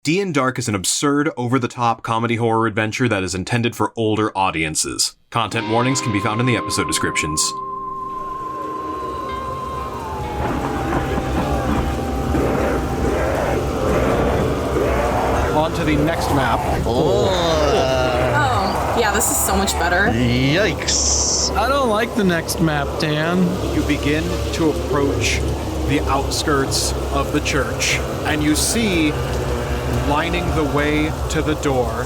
DnDark is an absurd, over-the-top comedy horror adventure that is intended for older audiences. Content warnings can be found in the episode descriptions. On to the next map. Yeah, this is so much better. Yikes. I don't like the next map, Dan. You begin to approach the outskirts of the church, and you see, lining the way to the door,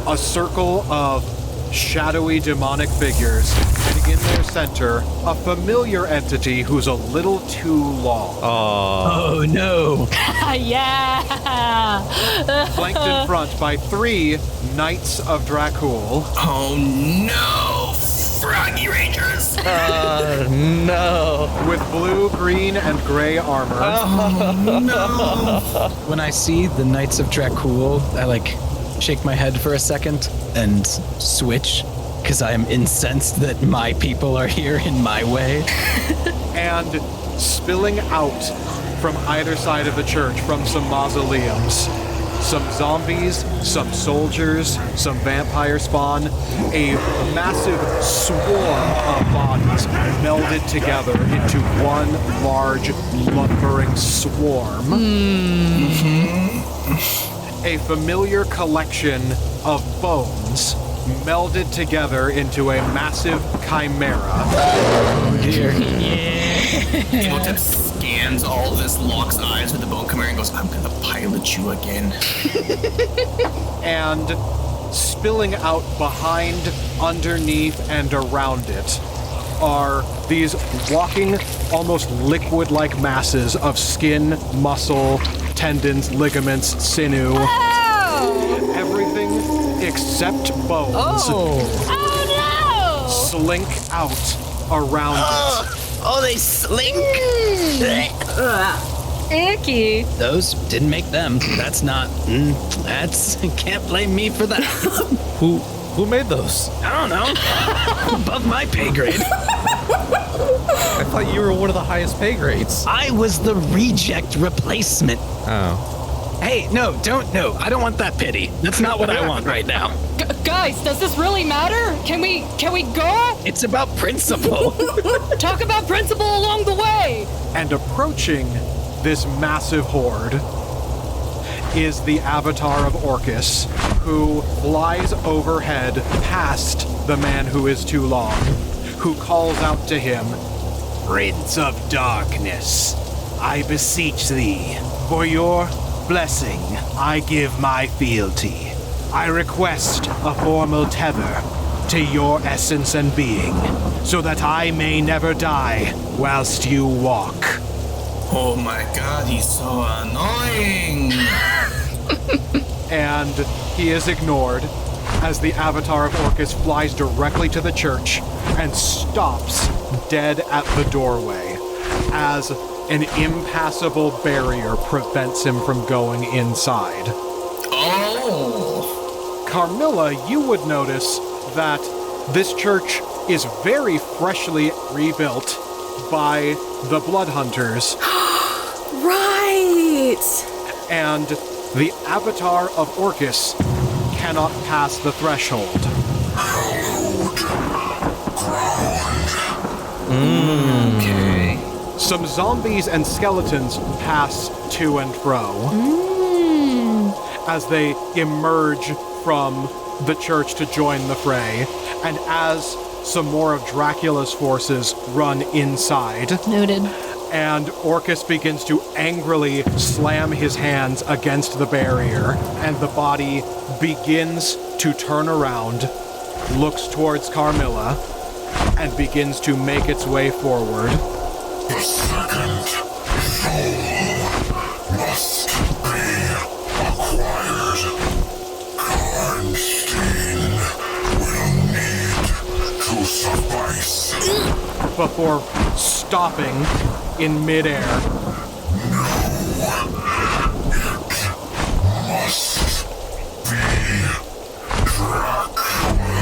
a circle of shadowy demonic figures, and in their center, a familiar entity who's a little too long. Oh no. Yeah. Flanked in front by 3 Knights of Dracula. Oh no, Froggy Rangers! No. With blue, green, and gray armor. Oh no! When I see the Knights of Dracula, I shake my head for a second and switch, because I am incensed that my people are here in my way. And spilling out from either side of the church, from some mausoleums, some zombies, some soldiers, some vampire spawn, a massive swarm of bodies melded together into one large lumbering swarm. A familiar collection of bones melded together into a massive chimera. Oh dear. Imhotep scans all of this, locks eyes with the bone chimera, and goes, I'm gonna pilot you again. And spilling out behind, underneath, and around it are these walking, almost liquid-like masses of skin, muscle, tendons, ligaments, sinew. Oh! Everything except bones Oh no! slink out around it. Oh, they slink? Icky. Those didn't make them. That's can't blame me for that. Who made those? I don't know. Above my pay grade. I thought you were one of the highest pay grades. I was the reject replacement. Oh. Hey, no, I don't want that pity. That's not what I want right now. Guys, does this really matter? Can we go? It's about principle. Talk about principle along the way. And approaching this massive horde is the avatar of Orcus, who flies overhead past the man who is too long, who calls out to him, Prince of Darkness, I beseech thee, for your blessing I give my fealty. I request a formal tether to your essence and being, so that I may never die whilst you walk. Oh my god, he's so annoying! And he is ignored as the avatar of Orcus flies directly to the church and stops dead at the doorway as an impassable barrier prevents him from going inside. Oh! Carmilla, you would notice that this church is very freshly rebuilt by the Blood Hunters. Right! And the avatar of Orcus cannot pass the threshold. Okay. Some zombies and skeletons pass to and fro as they emerge from the church to join the fray, and as some more of Dracula's forces run inside. Noted. And Orcus begins to angrily slam his hands against the barrier, and the body begins to turn around, looks towards Carmilla, and begins to make its way forward. The second soul must be acquired. Karnstein will need to suffice. Before stopping in midair. No, it must be Dracula.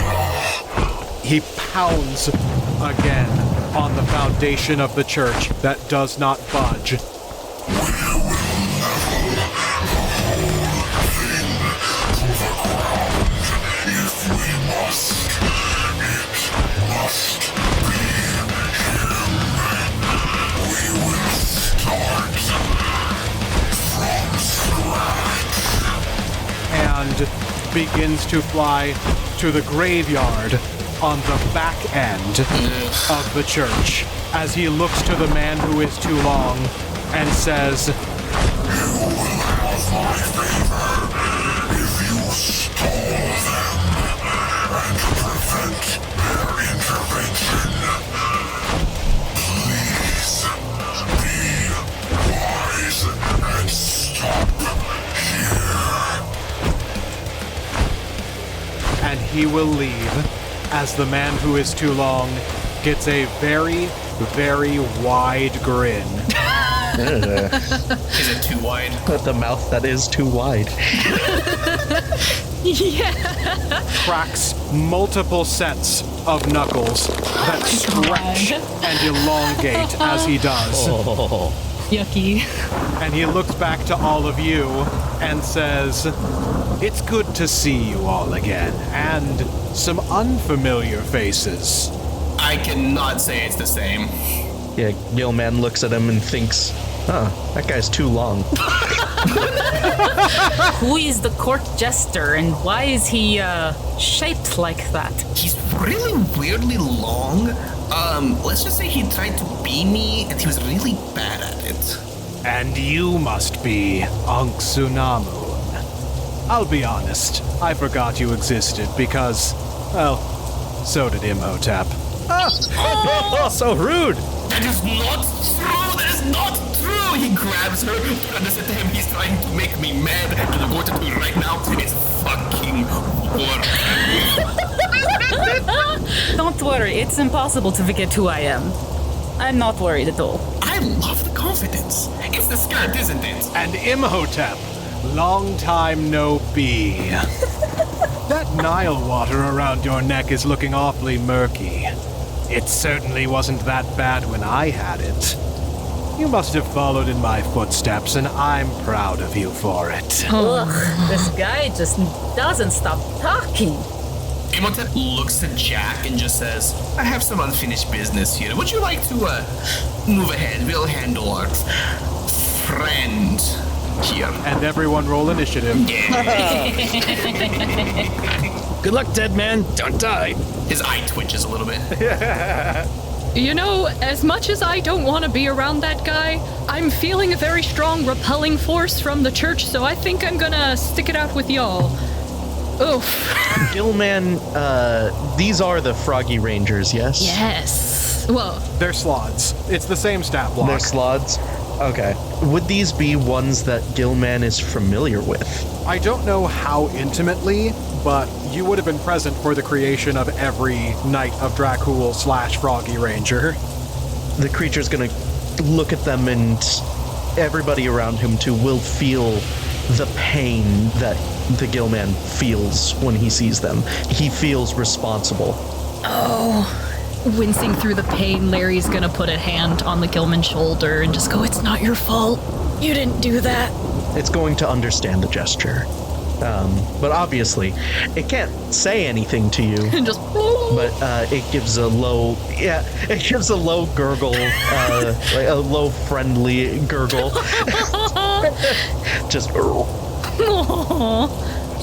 He pounds again on the foundation of the church that does not budge. We will never hold and begins to fly to the graveyard on the back end of the church as he looks to the man who is too long and says, You will have my favor if you stall them and prevent their intervention. Please be wise and stop here. and he will leave as the man who is too long gets a very, very wide grin. Is it too wide? The mouth that is too wide. Cracks multiple sets of knuckles that stretch and elongate as he does. Yucky. And he looks back to all of you and says, "It's good to see you all again, and some unfamiliar faces." I cannot say it's the same. Yeah, Gill Man looks at him and thinks, that guy's too long. Who is the court jester and why is he shaped like that? He's really weirdly long. Let's just say he tried to be me and he was really bad at it. And you must be Anck Su Namun. I'll be honest, I forgot you existed because, well, so did Imhotep. Oh, so rude! That is not true! That is not true! He grabs her and I said to him, he's trying to make me mad. And I'm going to do right now. It's fucking war. Don't worry, it's impossible to forget who I am. I'm not worried at all. I love the confidence. It's the skirt, isn't it? And Imhotep, long time no be. That Nile water around your neck is looking awfully murky. It certainly wasn't that bad when I had it. You must have followed in my footsteps, and I'm proud of you for it. Ugh, this guy just doesn't stop talking. Imhotep looks at Jack and just says, I have some unfinished business here. Would you like to move ahead? We'll handle our friend here. And everyone roll initiative. Good luck, dead man. Don't die. His eye twitches a little bit. You know, as much as I don't want to be around that guy, I'm feeling a very strong repelling force from the church, so I think I'm gonna stick it out with y'all. Oof. Gill Man, these are the Froggy Rangers, yes? Yes. Well, They're slots. It's the same stat block. They're slots? Okay. Would these be ones that Gill Man is familiar with? I don't know how intimately, but you would have been present for the creation of every Knight of Dracula / Froggy Ranger. The creature's gonna look at them, and everybody around him too will feel the pain that the Gill Man feels when he sees them. He feels responsible. wincing through the pain, Larry's gonna put a hand on the Gilman shoulder and just go, "It's not your fault. You didn't do that." It's going to understand the gesture. But obviously, it can't say anything to you. And just, But it gives a low, it gives a low gurgle, like a low friendly gurgle. Just.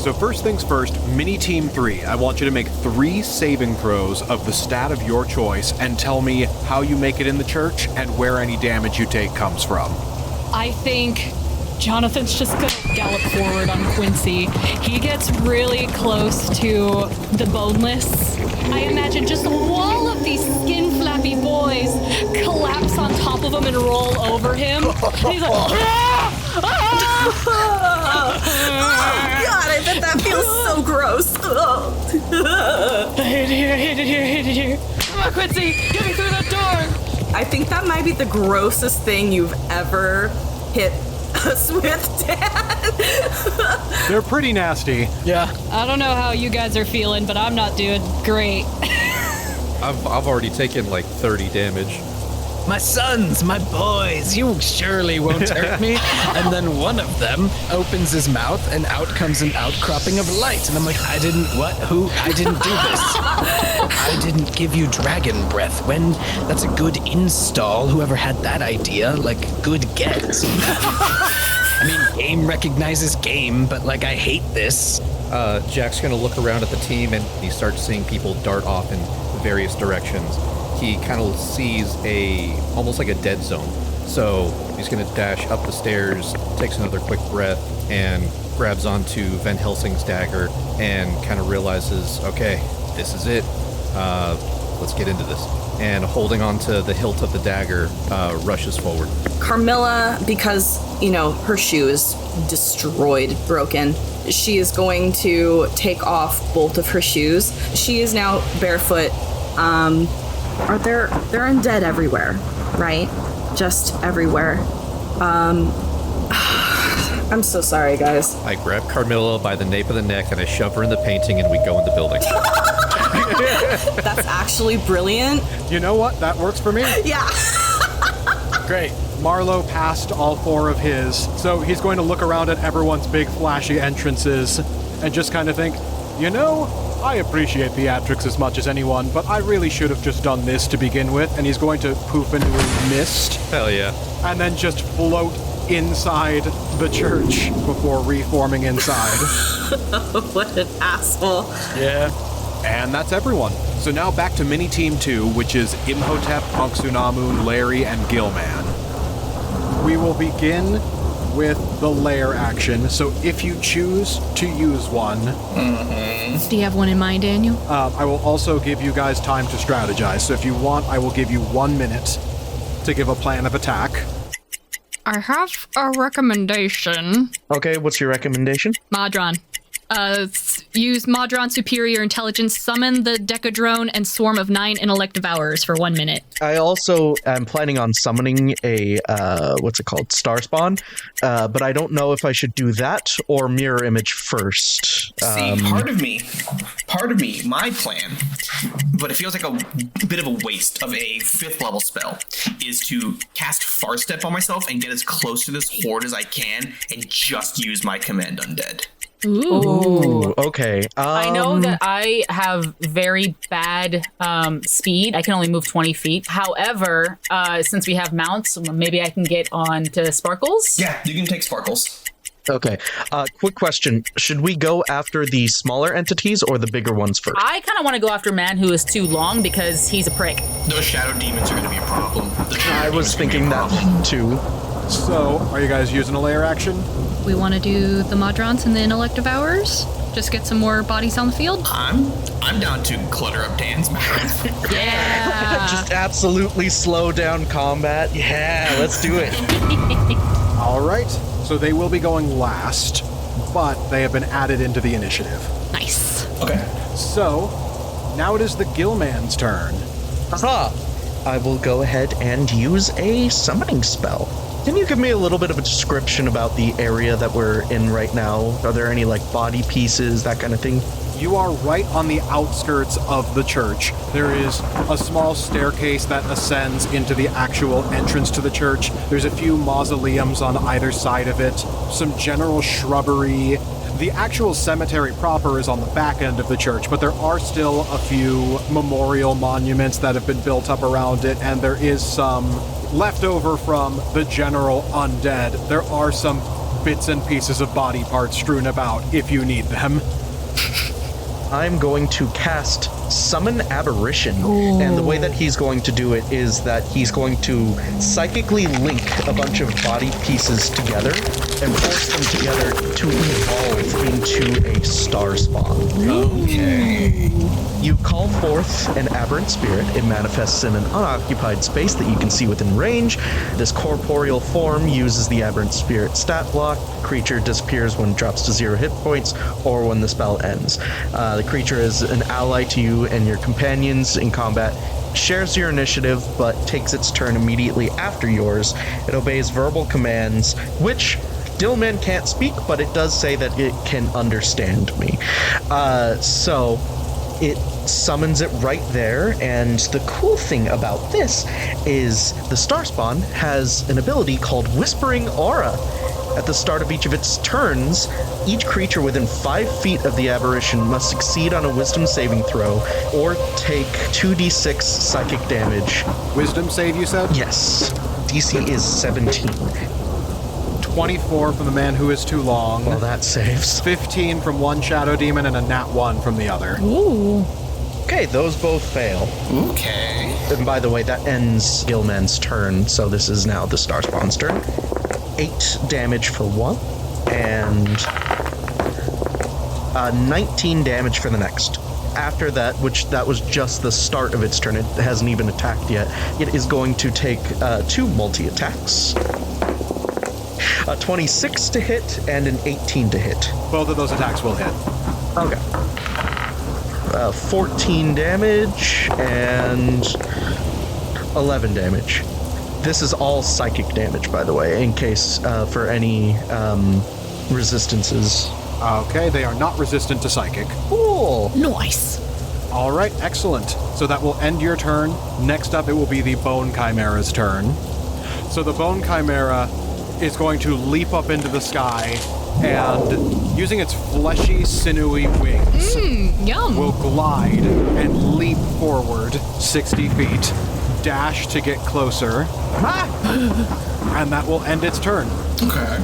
So first things first, Mini Team 3, I want you to make 3 saving throws of the stat of your choice and tell me how you make it in the church and where any damage you take comes from. I think Jonathan's just gonna gallop forward on Quincy. He gets really close to the boneless. I imagine just a wall of these skin flappy boys collapse on top of him and roll over him. And he's like, "Ah! Ah!" Oh god, I bet that feels so gross. Hit it here. Come on, Quincy, get me through that door. I think that might be the grossest thing you've ever hit us with, Dad. They're pretty nasty. Yeah. I don't know how you guys are feeling, but I'm not doing great. I've already taken like 30 damage. My sons, my boys, you surely won't hurt me. And then one of them opens his mouth and out comes an outcropping of light. And I'm like, I didn't do this. I didn't give you dragon breath. When that's a good install. Whoever had that idea, like, good get. I mean, game recognizes game, but like, I hate this. Jack's going to look around at the team, and he starts seeing people dart off in various directions. He kind of sees almost like a dead zone. So he's going to dash up the stairs, takes another quick breath, and grabs onto Van Helsing's dagger and kind of realizes, okay, this is it. Let's get into this. And holding onto the hilt of the dagger, rushes forward. Carmilla, because, her shoe is destroyed, broken, she is going to take off both of her shoes. She is now barefoot. They're undead everywhere, right? Just everywhere. I'm so sorry, guys. I grab Carmilla by the nape of the neck and I shove her in the painting and we go in the building. That's actually brilliant. You know what? That works for me. Yeah. Great. Marlowe passed all 4 of his, so he's going to look around at everyone's big flashy entrances and just kind of think, I appreciate theatrics as much as anyone, but I really should have just done this to begin with, and he's going to poof into a mist. Hell yeah. And then just float inside the church before reforming inside. What an asshole. Yeah. And that's everyone. So now back to Mini Team 2, which is Imhotep, Anck Su Namun, Larry, and Gill Man. We will begin with the lair action, so if you choose to use one... Do you have one in mind, Daniel? I will also give you guys time to strategize, so if you want, I will give you 1 minute to give a plan of attack. I have a recommendation. Okay, what's your recommendation? Madron. Use Madron Superior Intelligence, summon the Decadrone and Swarm of 9 Intellect Devourers for 1 minute. I also am planning on summoning a, Star Spawn, but I don't know if I should do that or Mirror Image first. See, part of me, my plan, but it feels like a bit of a waste of a 5th level spell, is to cast Far Step on myself and get as close to this horde as I can and just use my command undead. Ooh, okay. I know that I have very bad speed. I can only move 20 feet. However, since we have mounts, maybe I can get on to Sparkles. Yeah, you can take Sparkles. Okay. Quick question. Should we go after the smaller entities or the bigger ones first? I kind of want to go after Man Who Is Too Long because he's a prick. Those shadow demons are going to be a problem. I was thinking that too. So, are you guys using a lair action? We want to do the Madrons and the Intellect Devourers? Just get some more bodies on the field? I'm down to clutter up Dan's mouth. Yeah. Just absolutely slow down combat. Yeah, let's do it. All right. So they will be going last, but they have been added into the initiative. Nice. Okay. So, now it is the Gill Man's turn. Aha! I will go ahead and use a summoning spell. Can you give me a little bit of a description about the area that we're in right now? Are there any, body pieces, that kind of thing? You are right on the outskirts of the church. There is a small staircase that ascends into the actual entrance to the church. There's a few mausoleums on either side of it, some general shrubbery. The actual cemetery proper is on the back end of the church, but there are still a few memorial monuments that have been built up around it, and there is some leftover from the general undead. There are some bits and pieces of body parts strewn about if you need them. I'm going to cast Summon Aberration. Ooh. And the way that he's going to do it is that he's going to psychically link a bunch of body pieces together and force them together to evolve into a star spawn. Okay. You call forth an aberrant spirit. It manifests in an unoccupied space that you can see within range. This corporeal form uses the aberrant spirit stat block. Creature disappears when it drops to 0 hit points or when the spell ends. The creature is an ally to you and your companions in combat, shares your initiative, but takes its turn immediately after yours. It obeys verbal commands, which Gill Man can't speak, but it does say that it can understand me. So it summons it right there, and the cool thing about this is the Star Spawn has an ability called Whispering Aura. At the start of each of its turns, each creature within 5 feet of the aberration must succeed on a wisdom saving throw or take 2d6 psychic damage. Wisdom save, you said? Yes. DC is 17. 24 from the man who is too long. Well, that saves. 15 from one shadow demon and a nat 1 from the other. Ooh. Okay, those both fail. Okay. And by the way, that ends Gill Man's turn, so this is now the Star Spawn's turn. 8 damage for one, and 19 damage for the next. After that, which that was just the start of its turn, it hasn't even attacked yet, it is going to take 2 multi-attacks. A 26 to hit and an 18 to hit. Both of those attacks will hit. Okay. 14 damage and 11 damage. This is all psychic damage, by the way, in case for any resistances. Okay, they are not resistant to psychic. Cool. Nice. All right, excellent. So that will end your turn. Next up, it will be the Bone Chimera's turn. So the Bone Chimera is going to leap up into the sky and, using its fleshy, sinewy wings, Yum. will glide and leap forward 60 feet, dash to get closer, and that will end its turn. Okay.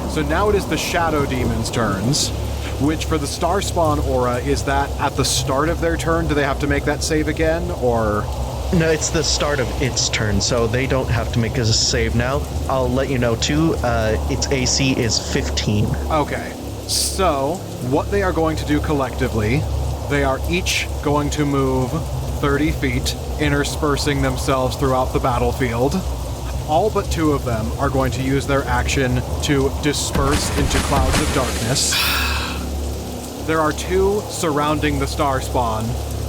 So now it is the Shadow Demon's turns, which for the Star Spawn aura, is that at the start of their turn? Do they have to make that save again, or...? No, it's the start of its turn, so they don't have to make a save now. I'll let you know, too, its AC is 15. Okay, so what they are going to do collectively, they are each going to move 30 feet, interspersing themselves throughout the battlefield. All but 2 of them are going to use their action to disperse into clouds of darkness. There are 2 surrounding the Star Spawn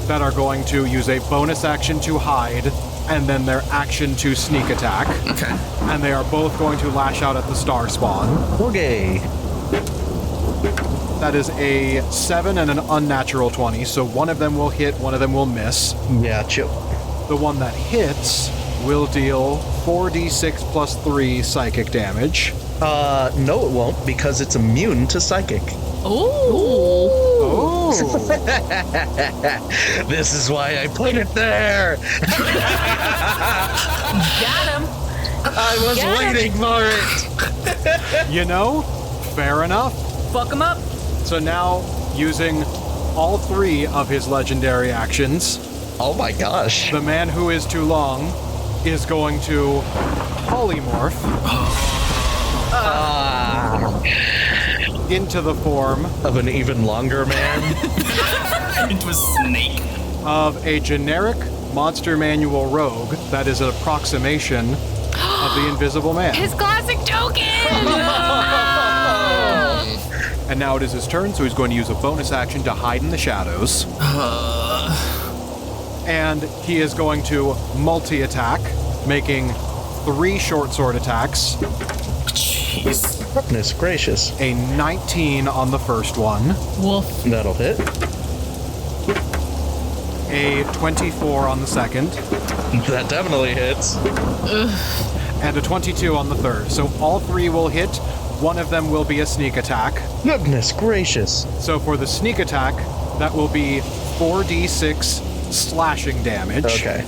that are going to use a bonus action to hide, and then their action to sneak attack. Okay. And they are both going to lash out at the Star Spawn. Okay. That is a 7 and an unnatural 20, so one of them will hit, one of them will miss. Yeah, chill. The one that hits will deal 4d6 plus 3 psychic damage. No it won't, because it's immune to psychic. Ooh. Oh! This is why I put it there! Got him. I was waiting for it! You know, fair enough. Fuck him up. So now, using all 3 of his legendary actions, Oh my gosh. the man who is too long is going to polymorph into the form Of an even longer man? Into a snake. of a generic Monster Manual rogue that is an approximation of the Invisible Man. His classic token. And now it is his turn, so he's going to use a bonus action to hide in the shadows. And he is going to multi-attack, making 3 short sword attacks. Jeez. Goodness gracious. A 19 on the first one, Wolf. That'll hit. a 24 on the second, That definitely hits. and a 22 on the third. So all 3 will hit. One of them will be a sneak attack. Goodness gracious. So for the sneak attack, that will be 4d6 slashing damage. Okay.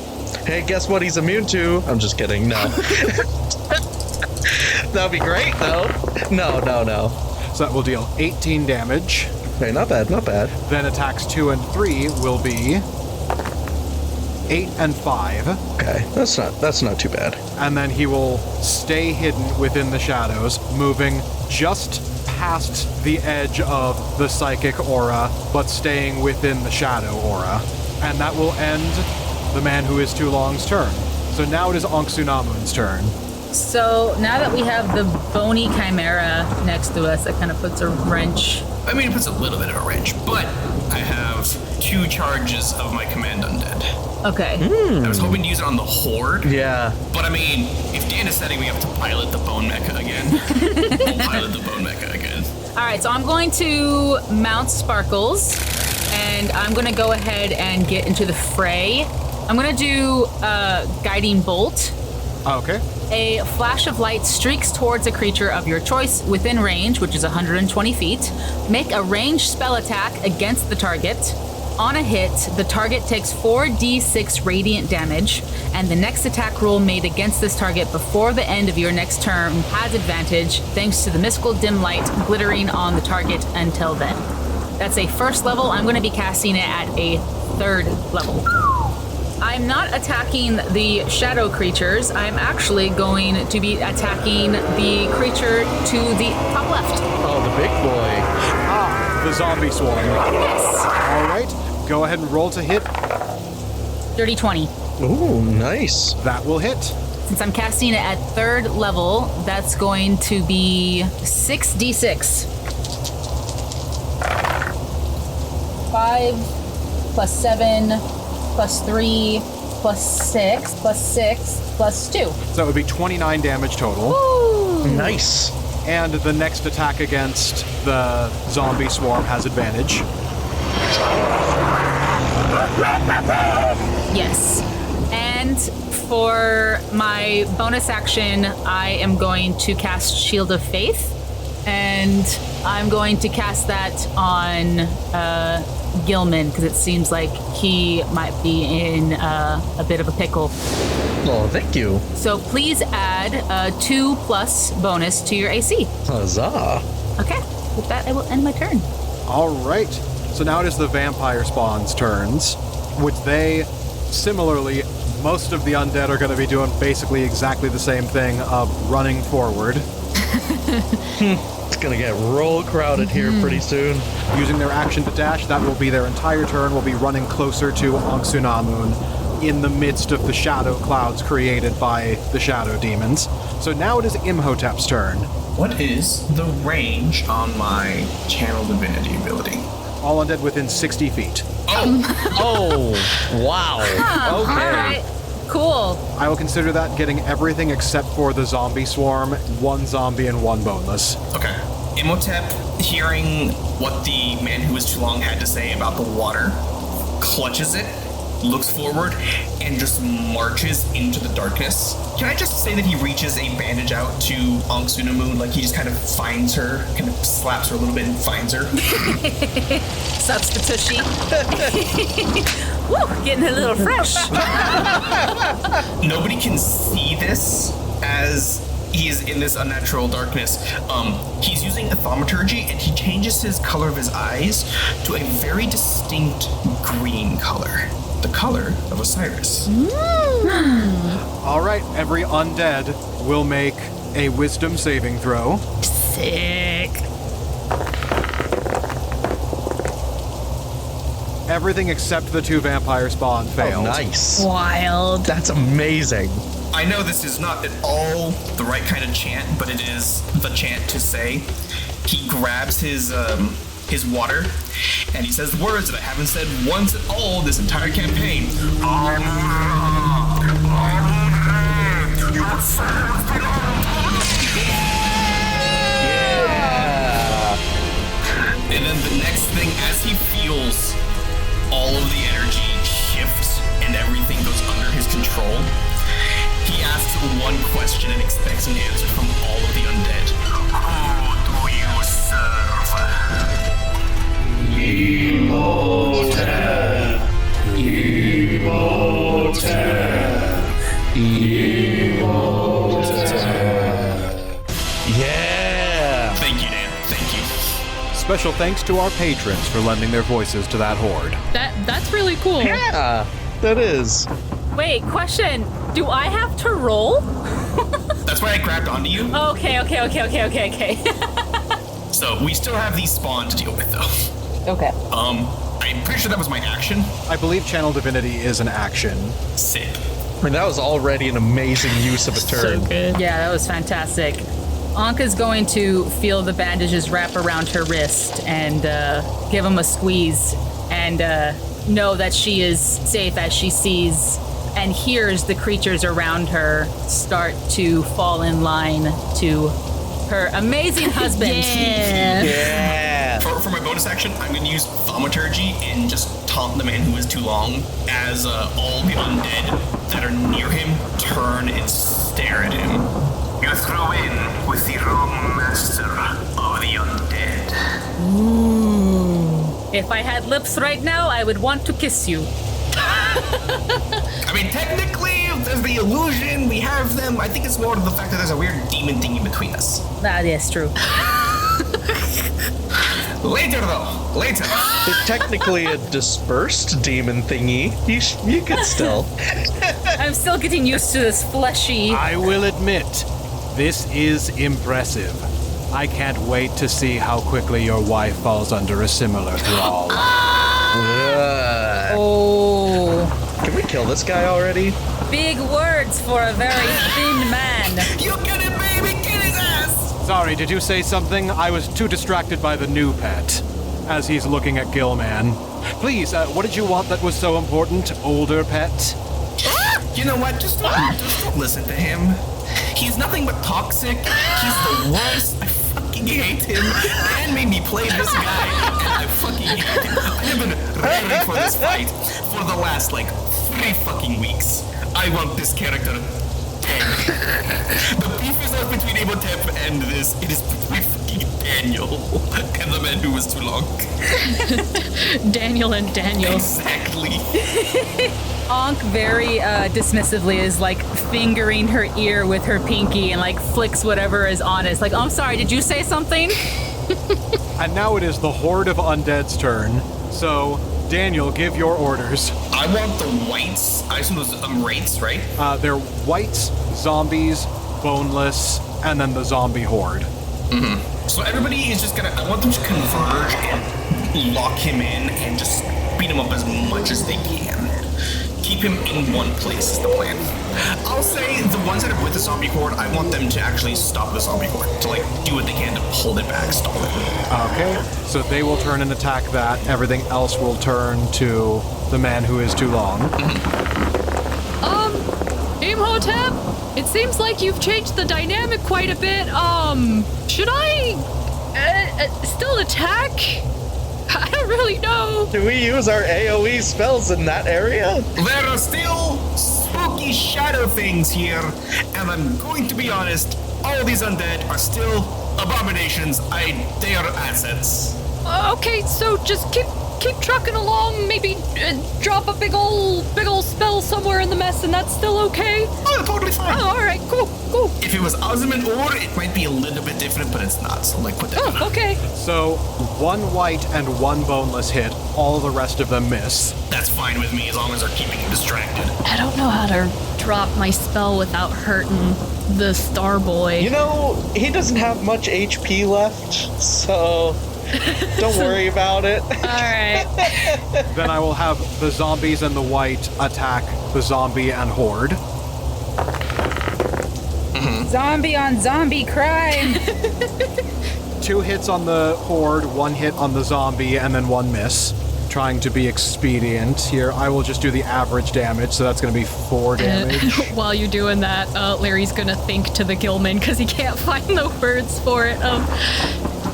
Hey, guess what he's immune to? I'm just kidding. No. That'd be great, though. No. So that will deal 18 damage. Okay, not bad. Then attacks 2 and 3 will be 8 and 5. Okay, that's not too bad. And then he will stay hidden within the shadows, moving just past the edge of the psychic aura, but staying within the shadow aura. And that will end the man who is too long's turn. So now it is Anck Su Namun's turn. So now that we have the bony chimera next to us, that kind of puts a wrench. I mean, it puts a little bit of a wrench, but I have 2 charges of my command undead. Okay. I was hoping to use it on the hoard. Yeah. But I mean, if Dan is setting me up to pilot the bone mecha again, we'll pilot the bone mecha again. All right, so I'm going to mount Sparkles, and I'm going to go ahead and get into the fray. I'm going to do Guiding Bolt. Okay. A flash of light streaks towards a creature of your choice within range, which is 120 feet. Make a ranged spell attack against the target. On a hit, the target takes 4d6 radiant damage, and the next attack roll made against this target before the end of your next turn has advantage thanks to the mystical dim light glittering on the target until then. That's a first level. I'm going to be casting it at a third level. I'm not attacking the shadow creatures. I'm actually going to be attacking the creature to the top left. Oh, the big boy. The zombie swarm. Yes. All right, go ahead and roll to hit. Dirty 20. Ooh, nice. That will hit. Since I'm casting it at third level, that's going to be 6d6. 5 plus 7 plus 3 plus 6 plus 6 plus 2. So it would be 29 damage total. Woo! Nice. And the next attack against the zombie swarm has advantage. Yes. And for my bonus action, I am going to cast Shield of Faith. And I'm going to cast that on Gill Man, because it seems like he might be in a bit of a pickle. Oh, thank you. So please add a 2+ bonus to your AC. Huzzah. Okay. With that, I will end my turn. All right. So now it is the vampire spawn's turns, which they, similarly, most of the undead are going to be doing basically exactly the same thing of running forward. It's gonna get real crowded here pretty soon. Using their action to dash, that will be their entire turn, will be running closer to Anck Su Namun in the midst of the shadow clouds created by the shadow demons. So now it is Imhotep's turn. What is the range on my channel divinity ability? All undead within 60 feet. Oh, wow. Huh, Okay. All right. Cool. I will consider that getting everything except for the zombie swarm, 1 zombie and 1 boneless. Okay. Imhotep, hearing what the man who was too long had to say about the water, clutches it, looks forward, and just marches into the darkness. Can I just say that he reaches a bandage out to Anck Su Namun, like he just kind of finds her, kind of slaps her a little bit and finds her? Sucks the tushy. Woo, getting a little fresh. Nobody can see this as he is in this unnatural darkness. He's using a thaumaturgy, and he changes his color of his eyes to a very distinct green color. The color of Osiris. All right, every undead will make a wisdom saving throw. Sick. Everything except the 2 vampire spawn failed. Oh, nice. Wild. That's amazing. I know this is not at all the right kind of chant, but it is the chant to say. He grabs his water, and he says the words that I haven't said once at all this entire campaign. And then the next thing, as he feels all of the energy shift and everything goes under his control, he asks one question and expects an answer from all of the undead. Who do you serve? Imhotep. Yeah. Thank you, Dan. Thank you. Special thanks to our patrons for lending their voices to that horde. That's really cool. Yeah, that is. Wait, question. Do I have to roll? That's why I grabbed onto you. Okay. So we still have these spawn to deal with, though. Okay. I'm pretty sure that was my action. I believe Channel Divinity is an action. Sip. I mean, that was already an amazing use of a turn. So good. Yeah, that was fantastic. Anka's going to feel the bandages wrap around her wrist and give him a squeeze and know that she is safe as she sees and hears the creatures around her start to fall in line to her amazing husband. Yeah. For my bonus action, I'm going to use thaumaturgy and just taunt the man who is too long as all the undead that are near him turn and stare at him. You're thrown in with the wrong master of the undead. Ooh. If I had lips right now, I would want to kiss you. I mean, technically, there's the illusion, we have them. I think it's more the fact that there's a weird demon thing in between us. Yes, true. Later, though. Later. It's technically a dispersed demon thingy. You could still. I'm still getting used to this fleshy. I will admit, this is impressive. I can't wait to see how quickly your wife falls under a similar thrall. Oh. Can we kill this guy already? Big words for a very thin man. You get it, baby! Get his ass! Sorry, did you say something? I was too distracted by the new pet. As he's looking at Gill Man. Please, what did you want that was so important, older pet? You know what? Just don't listen to him. He's nothing but toxic. He's the worst. I fucking hate him. Dan made me play this guy, and I fucking hate him. I have been ready for this fight for the last, 3 fucking weeks. I want this character dead. The beef is not between Imhotep and this. It is between fucking Daniel and the man who was too long. Daniel and Daniel. Exactly. Anck very dismissively is fingering her ear with her pinky and flicks whatever is on it. It's like, oh, I'm sorry, did you say something? And now it is the Horde of Undead's turn. So, Daniel, give your orders. I want the whites. I assume those wraiths, right? They're whites, zombies, boneless, and then the zombie horde. Mm-hmm. So everybody is just gonna. I want them to converge and lock him in and just beat him up as much as they can. Keep him in one place is the plan. I'll say the ones that are with the zombie horde, I want them to actually stop the zombie horde. To do what they can to hold it back, stall it. Okay, so they will turn and attack that. Everything else will turn to the man who is too long. Imhotep, it seems like you've changed the dynamic quite a bit. Should I still attack? I don't really know. Do we use our AoE spells in that area? There are still spooky shadow things here, and I'm going to be honest, all these undead are still abominations. They are assets. Okay, so just keep trucking along. Maybe drop a big ol' spell somewhere in the mess, and that's still okay. Oh, totally fine. Oh, all right, cool. If it was Osm and Or, it might be a little bit different, but it's not. So put that. Oh, okay. So 1 white and 1 boneless hit. All the rest of them miss. That's fine with me as long as they're keeping him distracted. I don't know how to drop my spell without hurting the star boy. You know, he doesn't have much HP left, so don't worry about it. All right. Then I will have the zombies and the white attack the zombie and horde. Zombie on zombie crime. 2 hits on the horde, 1 hit on the zombie, and then 1 miss. Trying to be expedient here. I will just do the average damage, so that's going to be 4 damage. While you're doing that, Larry's gonna think to the Gill Man because he can't find the words for it.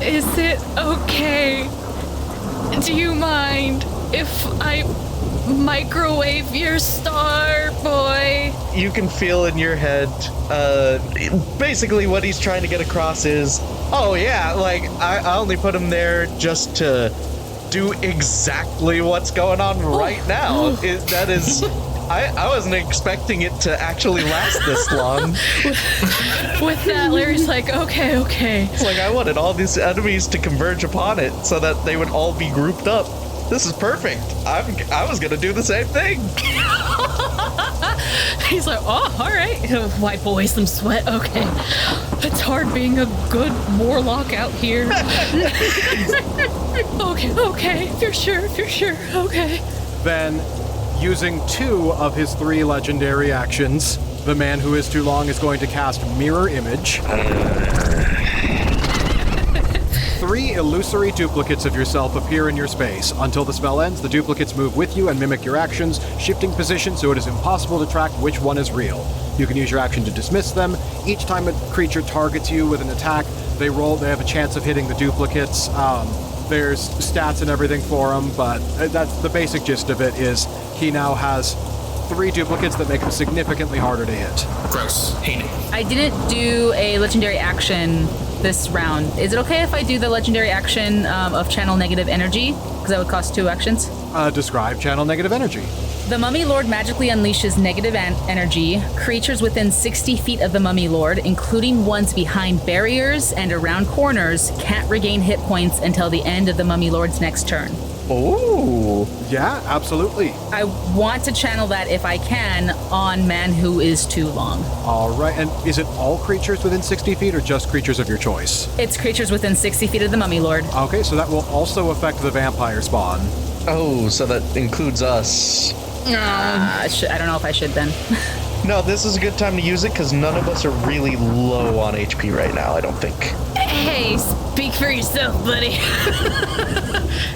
Is it okay? Do you mind if I microwave your star boy? You can feel in your head, basically what he's trying to get across is, oh yeah, I only put him there just to do exactly what's going on right now. That is, I wasn't expecting it to actually last this long. With that, Larry's like, okay. It's I wanted all these enemies to converge upon it so that they would all be grouped up. This is perfect. I was gonna do the same thing. He's like, oh, all right. Wipe away some sweat. Okay. It's hard being a good warlock out here. Okay. If you're sure. Okay. Then, using 2 of his 3 legendary actions, the man who is too long is going to cast Mirror Image. 3 illusory duplicates of yourself appear in your space. Until the spell ends, the duplicates move with you and mimic your actions, shifting position so it is impossible to track which one is real. You can use your action to dismiss them. Each time a creature targets you with an attack, they have a chance of hitting the duplicates. There's stats and everything for them, but that's the basic gist of it is he now has 3 duplicates that make him significantly harder to hit. Gross. Hate it. I didn't do a legendary action this round. Is it okay if I do the legendary action of channel negative energy? Because that would cost 2 actions. Describe channel negative energy. The Mummy Lord magically unleashes negative energy. Creatures within 60 feet of the Mummy Lord, including ones behind barriers and around corners, can't regain hit points until the end of the Mummy Lord's next turn. Oh. Yeah, absolutely. I want to channel that if I can on Man Who Is Too Long. All right, and is it all creatures within 60 feet or just creatures of your choice? It's creatures within 60 feet of the Mummy Lord. Okay, so that will also affect the vampire spawn. Oh, so that includes us. I don't know if I should then. No, this is a good time to use it because none of us are really low on HP right now, I don't think. Hey, speak for yourself, buddy.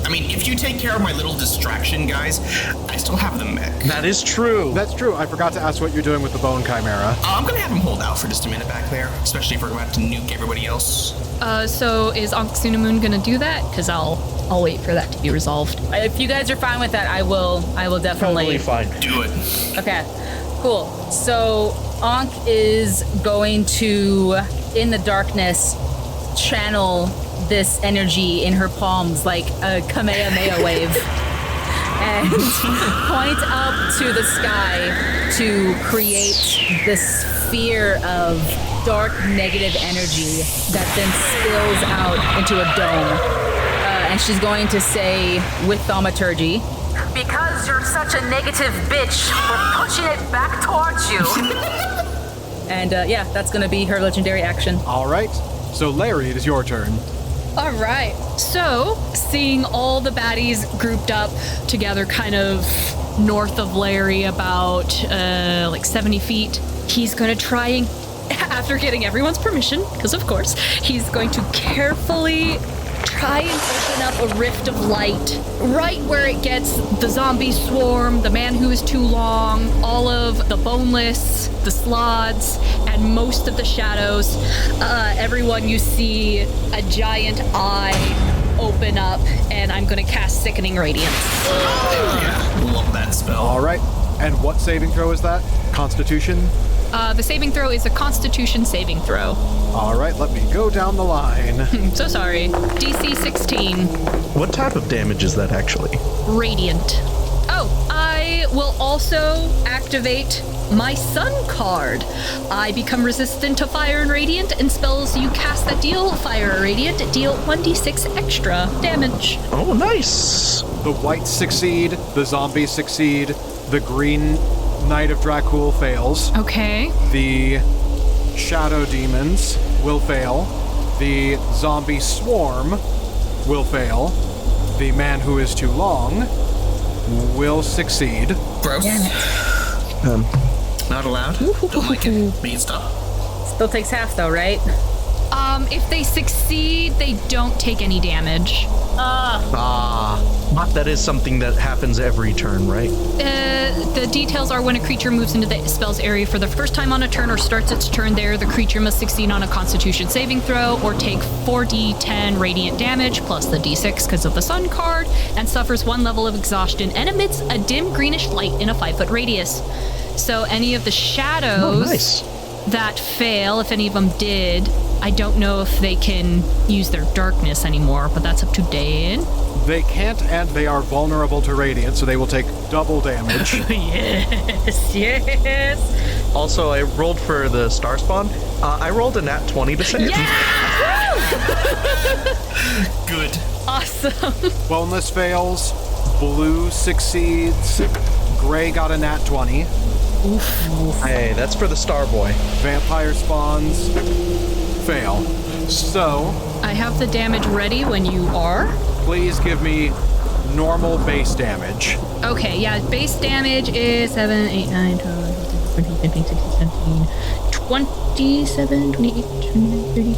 I mean, if you take care of my little distraction, guys, I still have the mech. That is true. That's true. I forgot to ask what you're doing with the Bone Chimera. I'm gonna have him hold out for just a minute back there, especially if we're about to nuke everybody else. So is Anck Su Namun gonna do that? Because I'll wait for that to be resolved. If you guys are fine with that, I will definitely. Totally fine. Do it. Okay, cool. So Anck is going to, in the darkness, channel this energy in her palms like a Kamehameha wave and point up to the sky to create this sphere of dark negative energy that then spills out into a dome. And she's going to say with thaumaturgy, "Because you're such a negative bitch, we're pushing it back towards you." And yeah, that's going to be her legendary action. All right, so Larry, it is your turn. All right. So, seeing all the baddies grouped up together kind of north of Larry about like 70 feet, he's going to try and, after getting everyone's permission, because of course, he's going to carefully try and open up a rift of light right where it gets the zombie swarm, the Man Who Is Too Long, all of the boneless, the sloths, and most of the shadows. Everyone, you see a giant eye open up, and I'm going to cast Sickening Radiance. Yeah, love that spell. All right, and what saving throw is that? Constitution? The saving throw is a Constitution saving throw. All right, let me go down the line. So sorry. DC 16. What type of damage is that actually? Radiant. Oh, I will also activate my Sun card. I become resistant to fire and radiant, and spells you cast that deal fire or radiant deal 1d6 extra damage. Oh, nice. The whites succeed, the zombies succeed, the green Knight of Dracula fails. Okay. The shadow demons will fail. The zombie swarm will fail. The Man Who Is Too Long will succeed. Gross. Not allowed. Don't like it. Beat stop. Still takes half though, right? If they succeed, they don't take any damage. That is something that happens every turn, right? The details are when a creature moves into the spell's area for the first time on a turn or starts its turn there, the creature must succeed on a Constitution saving throw or take 4d10 radiant damage plus the d6 because of the Sun card, and suffers 1 level of exhaustion and emits a dim greenish light in a 5-foot radius. So any of the shadows that fail, if any of them did, I don't know if they can use their darkness anymore, but that's up to Dan. They can't, and they are vulnerable to radiant, so they will take double damage. Yes. Also, I rolled for the star spawn. I rolled a nat 20 to save. Yeah! Good. Awesome. Boneless fails. Blue succeeds. Gray got a nat 20. Hey, that's for the star boy. Vampire spawns fail. So, I have the damage ready when you are. please give me normal base damage. Okay, yeah, base damage is 7, 8, 9, 12, 13, 14, 15, 16, 17, 27, 28, 29, 30,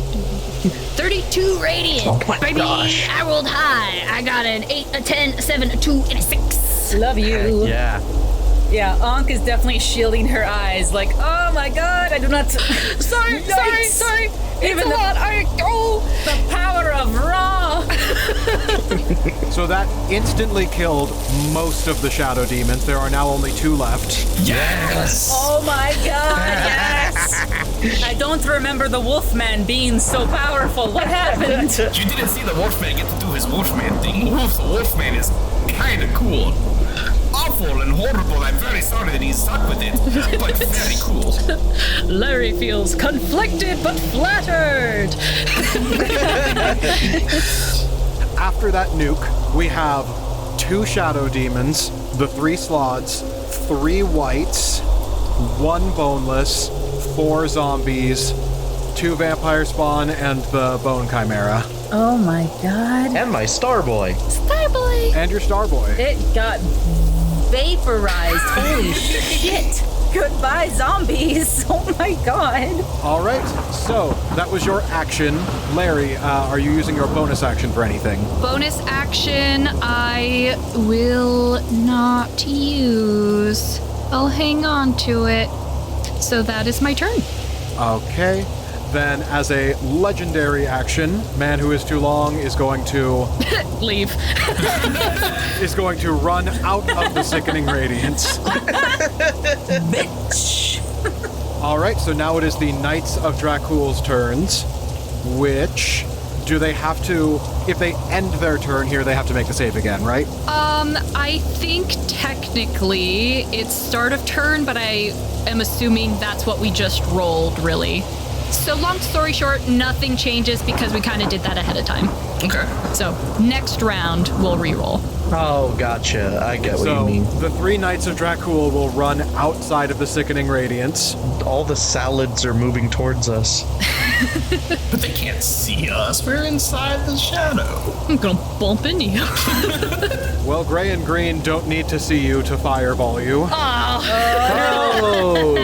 32 radiant. Oh my Baby, gosh. I rolled high. I got an 8, a 10, a 7, a 2, and a 6. Love you. Yeah. Yeah, Anck is definitely shielding her eyes, like, oh my god, I do not. Sorry. Even It's a lot. the power of Ra. So that instantly killed most of the shadow demons. There are now only 2 left. Yes! Oh my god, yes! I don't remember the Wolfman being so powerful. What happened? You didn't see the Wolfman get to do his Wolfman thing. The Wolfman is kinda cool. Awful and horrible. I'm very sorry that he's stuck with it, but very cool. Larry feels conflicted but flattered. After that nuke, we have 2 shadow demons, the 3 slots, 3 whites, 1 boneless, 4 zombies, 2 vampire spawn, and the bone chimera. Oh my god. And my star boy. Starboy. And your star boy. It got vaporized. Holy shit. Goodbye, zombies. Oh my god. All right, so that was your action. Larry, are you using your bonus action for anything? Bonus action, I will not use. I'll hang on to it. So that is my turn. Okay. Then, as a legendary action, Man Who Is Too Long is going to Leave. run out of the sickening radiance. Bitch. All right, so now it is the Knights of Dracula's turns, which do they have to, if they end their turn here, they have to make the save again, right? I think technically it's start of turn, but I am assuming that's what we just rolled, really. So long story short, nothing changes because we kind of did that ahead of time. Okay. So next round, we'll re-roll. Oh, gotcha. I get what So you mean. the 3 Knights of Dracula will run outside of the sickening radiance. All the salads are moving towards us. But they can't see us. We're inside the shadow. I'm gonna bump into you. Well, gray and green don't need to see you to fireball you. Oh!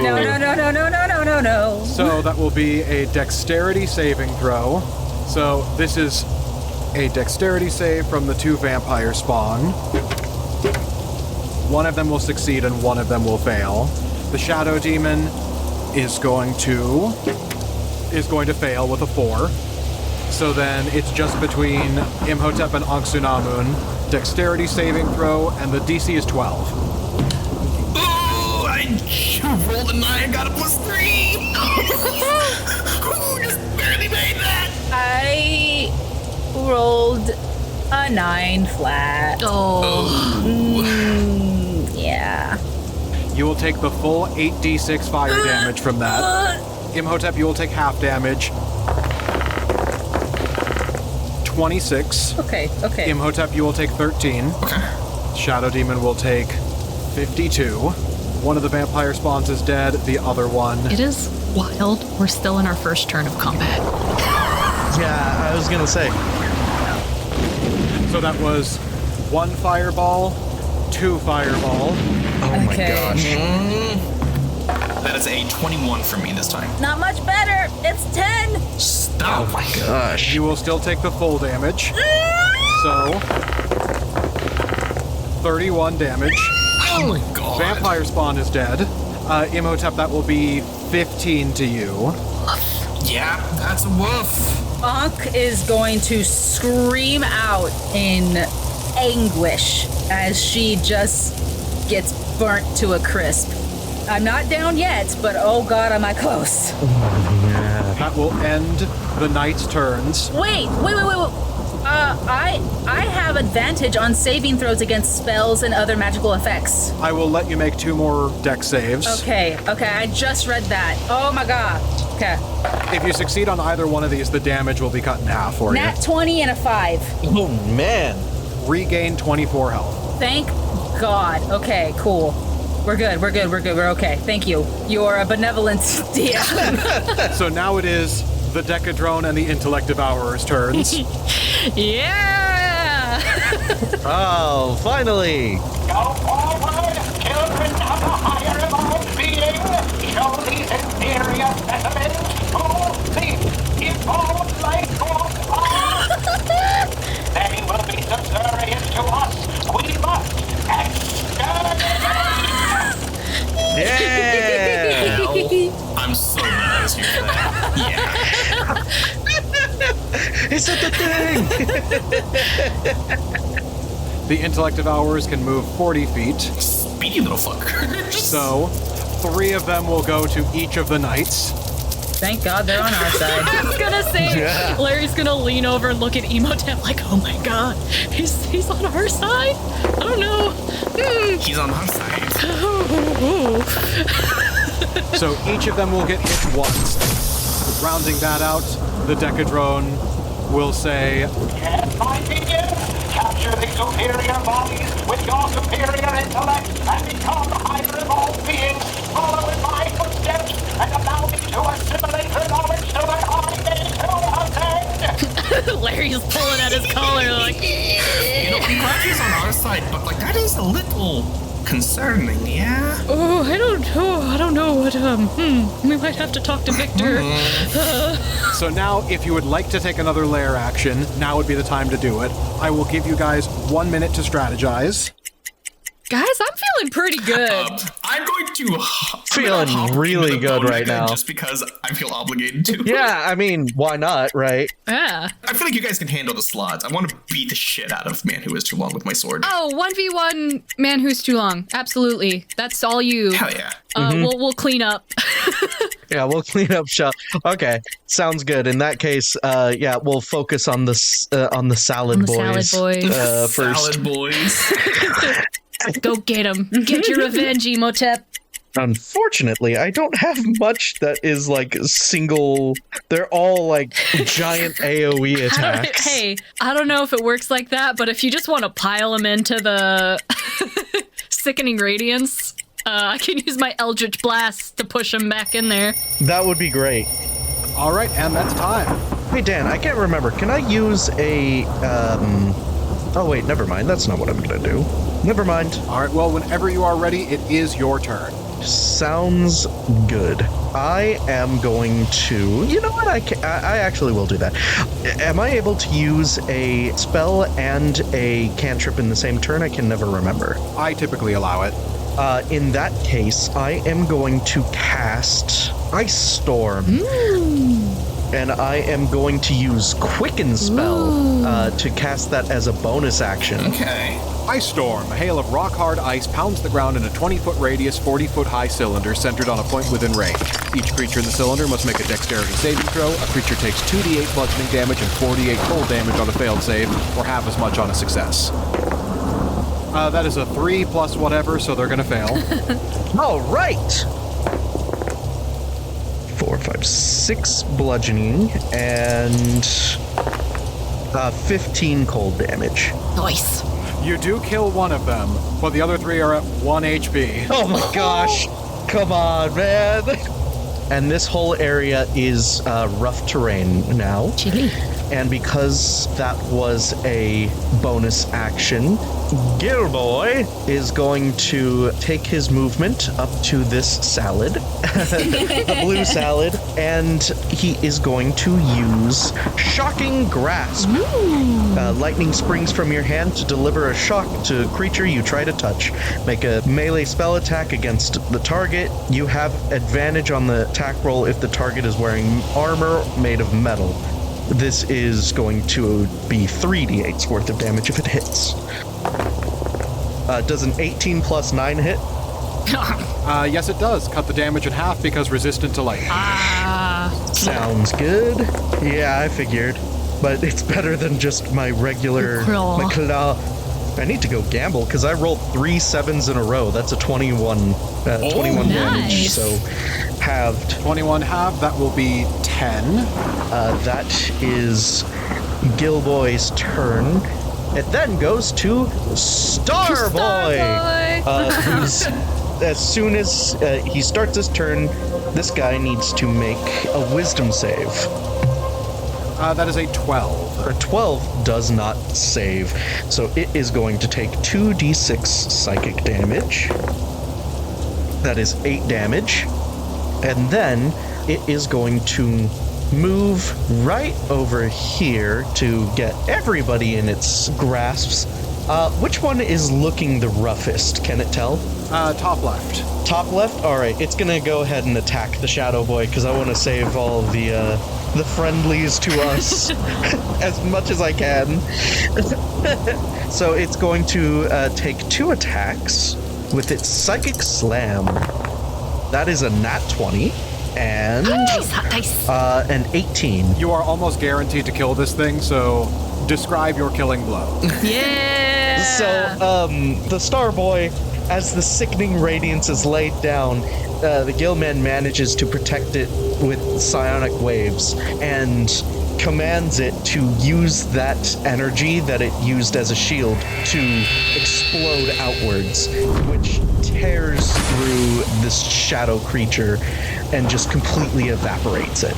No. So that will be a dexterity saving throw. So this is a dexterity save from the 2 vampire spawn. One of them will succeed and one of them will fail. The shadow demon is going to fail with a 4. So then it's just between Imhotep and Anck Su Namun. Dexterity saving throw, and the DC is 12. Ooh, I rolled a 9, got a +3. Ooh, just barely made that. I rolled a 9 flat. Yeah. You will take the full 8d6 fire damage from that. Imhotep, you will take half damage. 26. Okay. Imhotep, you will take 13. Okay. Shadow Demon will take 52. One of the vampire spawns is dead, the other one... It is wild. We're still in our first turn of combat. Yeah, I was gonna say. So that was 1 fireball, 2 fireball. Oh my gosh. That is a 21 for me this time. Not much better. It's 10. Stop. Oh my gosh. You will still take the full damage. So... 31 damage. Oh my god. Vampire spawn is dead. Imhotep, that will be 15 to you. Yeah, that's a woof. Anck is going to scream out in anguish as she just gets burnt to a crisp. I'm not down yet, but oh god, am I close. That will end the knight's turns. Wait. I have advantage on saving throws against spells and other magical effects. I will let you make 2 more dex saves. Okay, I just read that. Oh my god. Okay. If you succeed on either one of these, the damage will be cut in half for Nat 20 and a 5. Oh man. you. Regain 24 health. Thank god. Okay, cool. We're good. We're okay. Thank you. You're a benevolent DM. So now it is the Decadrone and the Intellect Devourer's turns. Yeah! Oh, finally. Go forward, children of the higher evolved being. Show these inferior specimens who the evolved life forms are. They will be subservient to us. We must exterminate. Yeah. I'm so mad as you for that. Yeah. Is that the thing? The intellect devourers can move 40 feet. Speedy little fucker. So, 3 of them will go to each of the knights. Thank God they're on our side. I was gonna say, Larry's gonna lean over and look at Imhotep like, oh my God, he's on our side? I don't know. He's on our side. So each of them will get hit once. Rounding that out, the Decadrone will say, Can my minions capture the superior bodies with your superior intellect and become higher evolved beings, follow in my footsteps, and allow me to assimilate her knowledge so that I may too ascend? Larry's pulling at his collar like, You know, I'm glad he's on our side, but like that is a little concerning, yeah? oh, I don't know what, we might have to talk to Victor. so now if you would like to take another lair action, now would be the time to do it. I will give you guys 1 minute to strategize. Guys, I'm feeling pretty good. I'm going to Feeling really good right now. Just because I feel obligated to. Yeah, I mean, why not, right? Yeah. I feel like you guys can handle the slots. I want to beat the shit out of Man Who Is Too Long with my sword. Oh, 1v1 Man Who's Too Long. Absolutely. That's all you. Hell yeah. We'll clean up. Yeah, we'll clean up shop. Okay, sounds good. In that case, yeah, we'll focus on the salad boys. Salad boys. First. Salad boys. Go get him. Get your revenge, Imhotep. Unfortunately, I don't have much that is like single. They're all like giant AoE attacks. I don't know if it works like that, but if you just want to pile them into the sickening radiance, I can use my Eldritch Blast to push them back in there. That would be great. All right, and that's time. Hey Dan, I can't remember. Can I use a? Oh wait, never mind. That's not what I'm gonna do. Never mind. All right, well, whenever you are ready, it is your turn. Sounds good. I am going to... You know what? I actually will do that. Am I able to use a spell and a cantrip in the same turn? I can never remember. I typically allow it. In that case, I am going to cast Ice Storm. And I am going to use Quicken Spell to cast that as a bonus action. Okay. Ice Storm. A hail of rock-hard ice pounds the ground in a 20-foot radius, 40-foot high cylinder centered on a point within range. Each creature in the cylinder must make a dexterity saving throw. A creature takes 2d8 bludgeoning damage and 4d8 cold damage on a failed save, or half as much on a success. That is a 3 plus whatever, so they're going to fail. All right. 4, 5, 6 bludgeoning and 15 cold damage. Nice. You do kill one of them, but the other 3 are at 1 HP. Oh my gosh. Come on, man. And this whole area is rough terrain now. Chilly. And because that was a bonus action, Gill Boy is going to take his movement up to this salad, a blue salad, and he is going to use Shocking Grasp. Lightning springs from your hand to deliver a shock to a creature you try to touch. Make a melee spell attack against the target. You have advantage on the attack roll if the target is wearing armor made of metal. This is going to be 3d8's worth of damage if it hits. Does an 18 plus 9 hit? Yes, it does. Cut the damage in half because resistant to lightning. Sounds good. Yeah, I figured. But it's better than just my regular... my claw. I need to go gamble because I rolled 3 7s in a row. That's a 21 damage. Nice. So halved. 21 halved, that will be 10. That is Gilboy's turn. It then goes to Starboy, who's, as soon as he starts his turn, this guy needs to make a wisdom save. That is a 12. A 12 does not save, so it is going to take 2d6 psychic damage. That is 8 damage. And then it is going to move right over here to get everybody in its grasps. Which one is looking the roughest? Can it tell? Top left. Top left? Alright, it's gonna go ahead and attack the Shadow Boy because I want to save all of the friendlies to us as much as I can. So it's going to take 2 attacks with its Psychic Slam. That is a nat 20 and an 18. You are almost guaranteed to kill this thing, so describe your killing blow. Yeah! So, the Star Boy, as the sickening radiance is laid down, the Gill Man manages to protect it with psionic waves and commands it to use that energy that it used as a shield to explode outwards, which tears through this shadow creature and just completely evaporates it.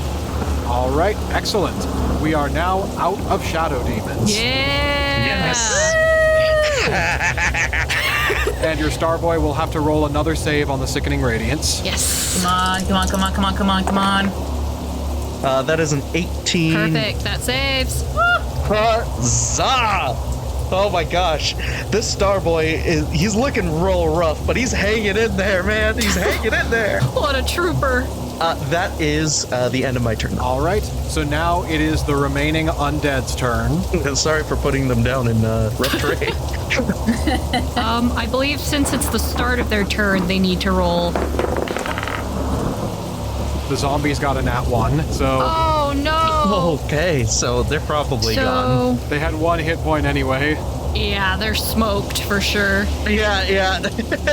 All right, excellent. We are now out of shadow demons. Yeah! Yes. And your Starboy will have to roll another save on the Sickening Radiance. Yes. Come on. That is an 18. Perfect. That saves. Huzzah! Oh my gosh. This Starboy, he's looking real rough, but he's hanging in there, man. He's hanging in there. What a trooper. That is the end of my turn. All right, so now it is the remaining undead's turn. Sorry for putting them down in rough terrain. I believe since it's the start of their turn, they need to roll. The zombies got a nat 1, so Oh no! Okay, so they're probably gone. they had 1 hit point anyway. Yeah, they're smoked for sure. Yeah.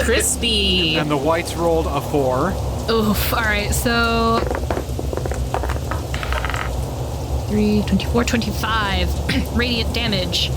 Crispy. And the whites rolled a 4. Oof. All right, so 3, 24, 25 radiant damage.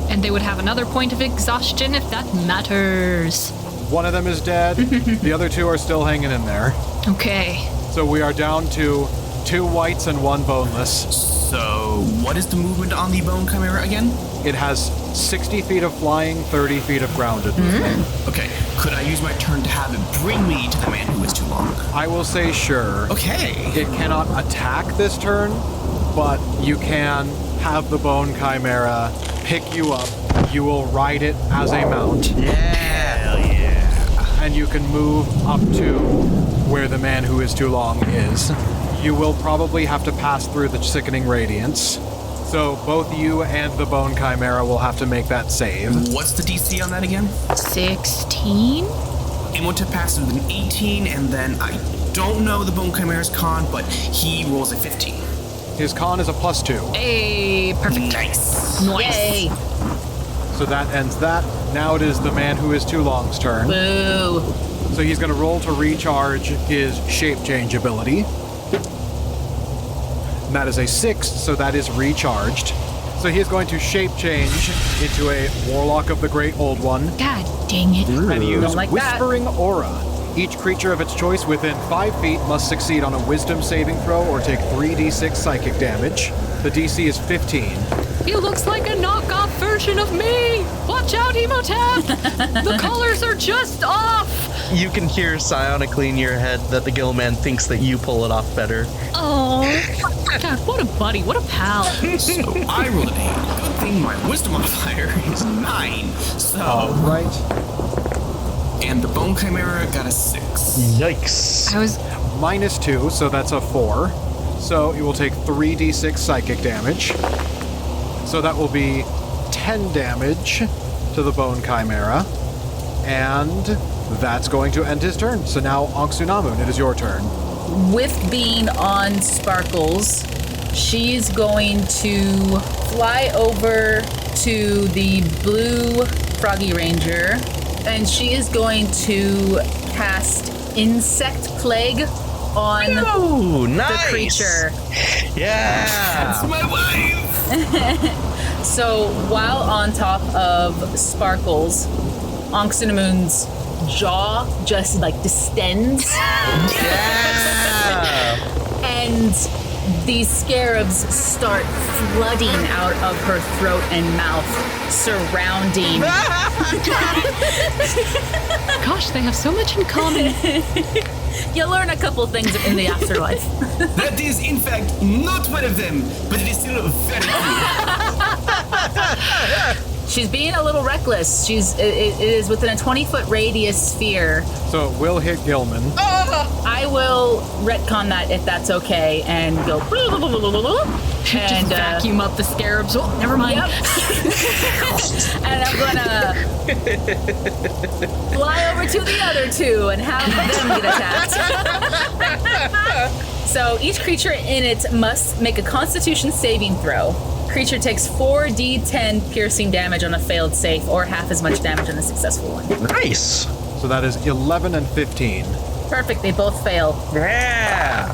And they would have another point of exhaustion if that matters. One of them is dead. The other 2 are still hanging in there. Okay. So we are down to 2 whites and 1 boneless. So, what is the movement on the Bone Chimera again? It has 60 feet of flying, 30 feet of grounded movement. Okay, could I use my turn to have it bring me to the man who is too long? I will say sure. Okay. It cannot attack this turn, but you can have the Bone Chimera pick you up. You will ride it as a mount. Hell yeah. And you can move up to where the man who is too long is. You will probably have to pass through the Sickening Radiance. So both you and the Bone Chimera will have to make that save. What's the DC on that again? 16? Imhotep passes with an 18, and then I don't know the Bone Chimera's con, but he rolls a 15. His con is a +2. Hey, perfect. Nice. Yay. So that ends that. Now it is the man who is too long's turn. Boo. So he's going to roll to recharge his shape change ability. And that is a 6, so that is recharged. So he is going to shape change into a Warlock of the Great Old One God dang it. and use Don't like that. Whispering Aura. Each creature of its choice within 5 feet must succeed on a Wisdom saving throw or take 3d6 psychic damage. The DC is 15. He looks like a knockoff version of me! Watch out, Imhotep! The colors are just off! You can hear psionically in your head that the Gill Man thinks that you pull it off better. Oh, God, what a buddy, what a pal. So I rolled an 8. Good thing my wisdom modifier is 9. So. Right. And the Bone Chimera got a 6. Yikes. I was -2, so that's a 4. So you will take 3d6 psychic damage. So that will be 10 damage to the Bone Chimera. And that's going to end his turn. So now, Anck Su Namun, it is your turn. With being on Sparkles, she's going to fly over to the blue Froggy Ranger, and she is going to cast Insect Plague on Ooh, nice. the creature. Yeah. That's my wife! So while on top of Sparkles, Anck Su Namun's jaw just like distends. Yeah. And these scarabs start flooding out of her throat and mouth, surrounding. Gosh, they have so much in common. You'll learn a couple things in the afterlife. That is, in fact, not one of them, but it is still very cool. She's being a little reckless. It is within a 20-foot radius sphere. So it will hit Gilman. I will retcon that if that's okay and go. And vacuum up the scarabs. Oh, never mind. Yep. And I'm gonna fly over to the other two and have them get attacked. So each creature in it must make a Constitution saving throw. Creature takes 4d10 piercing damage on a failed save, or half as much damage on a successful one. Nice. So that is 11 and 15. Perfect. They both fail. Yeah.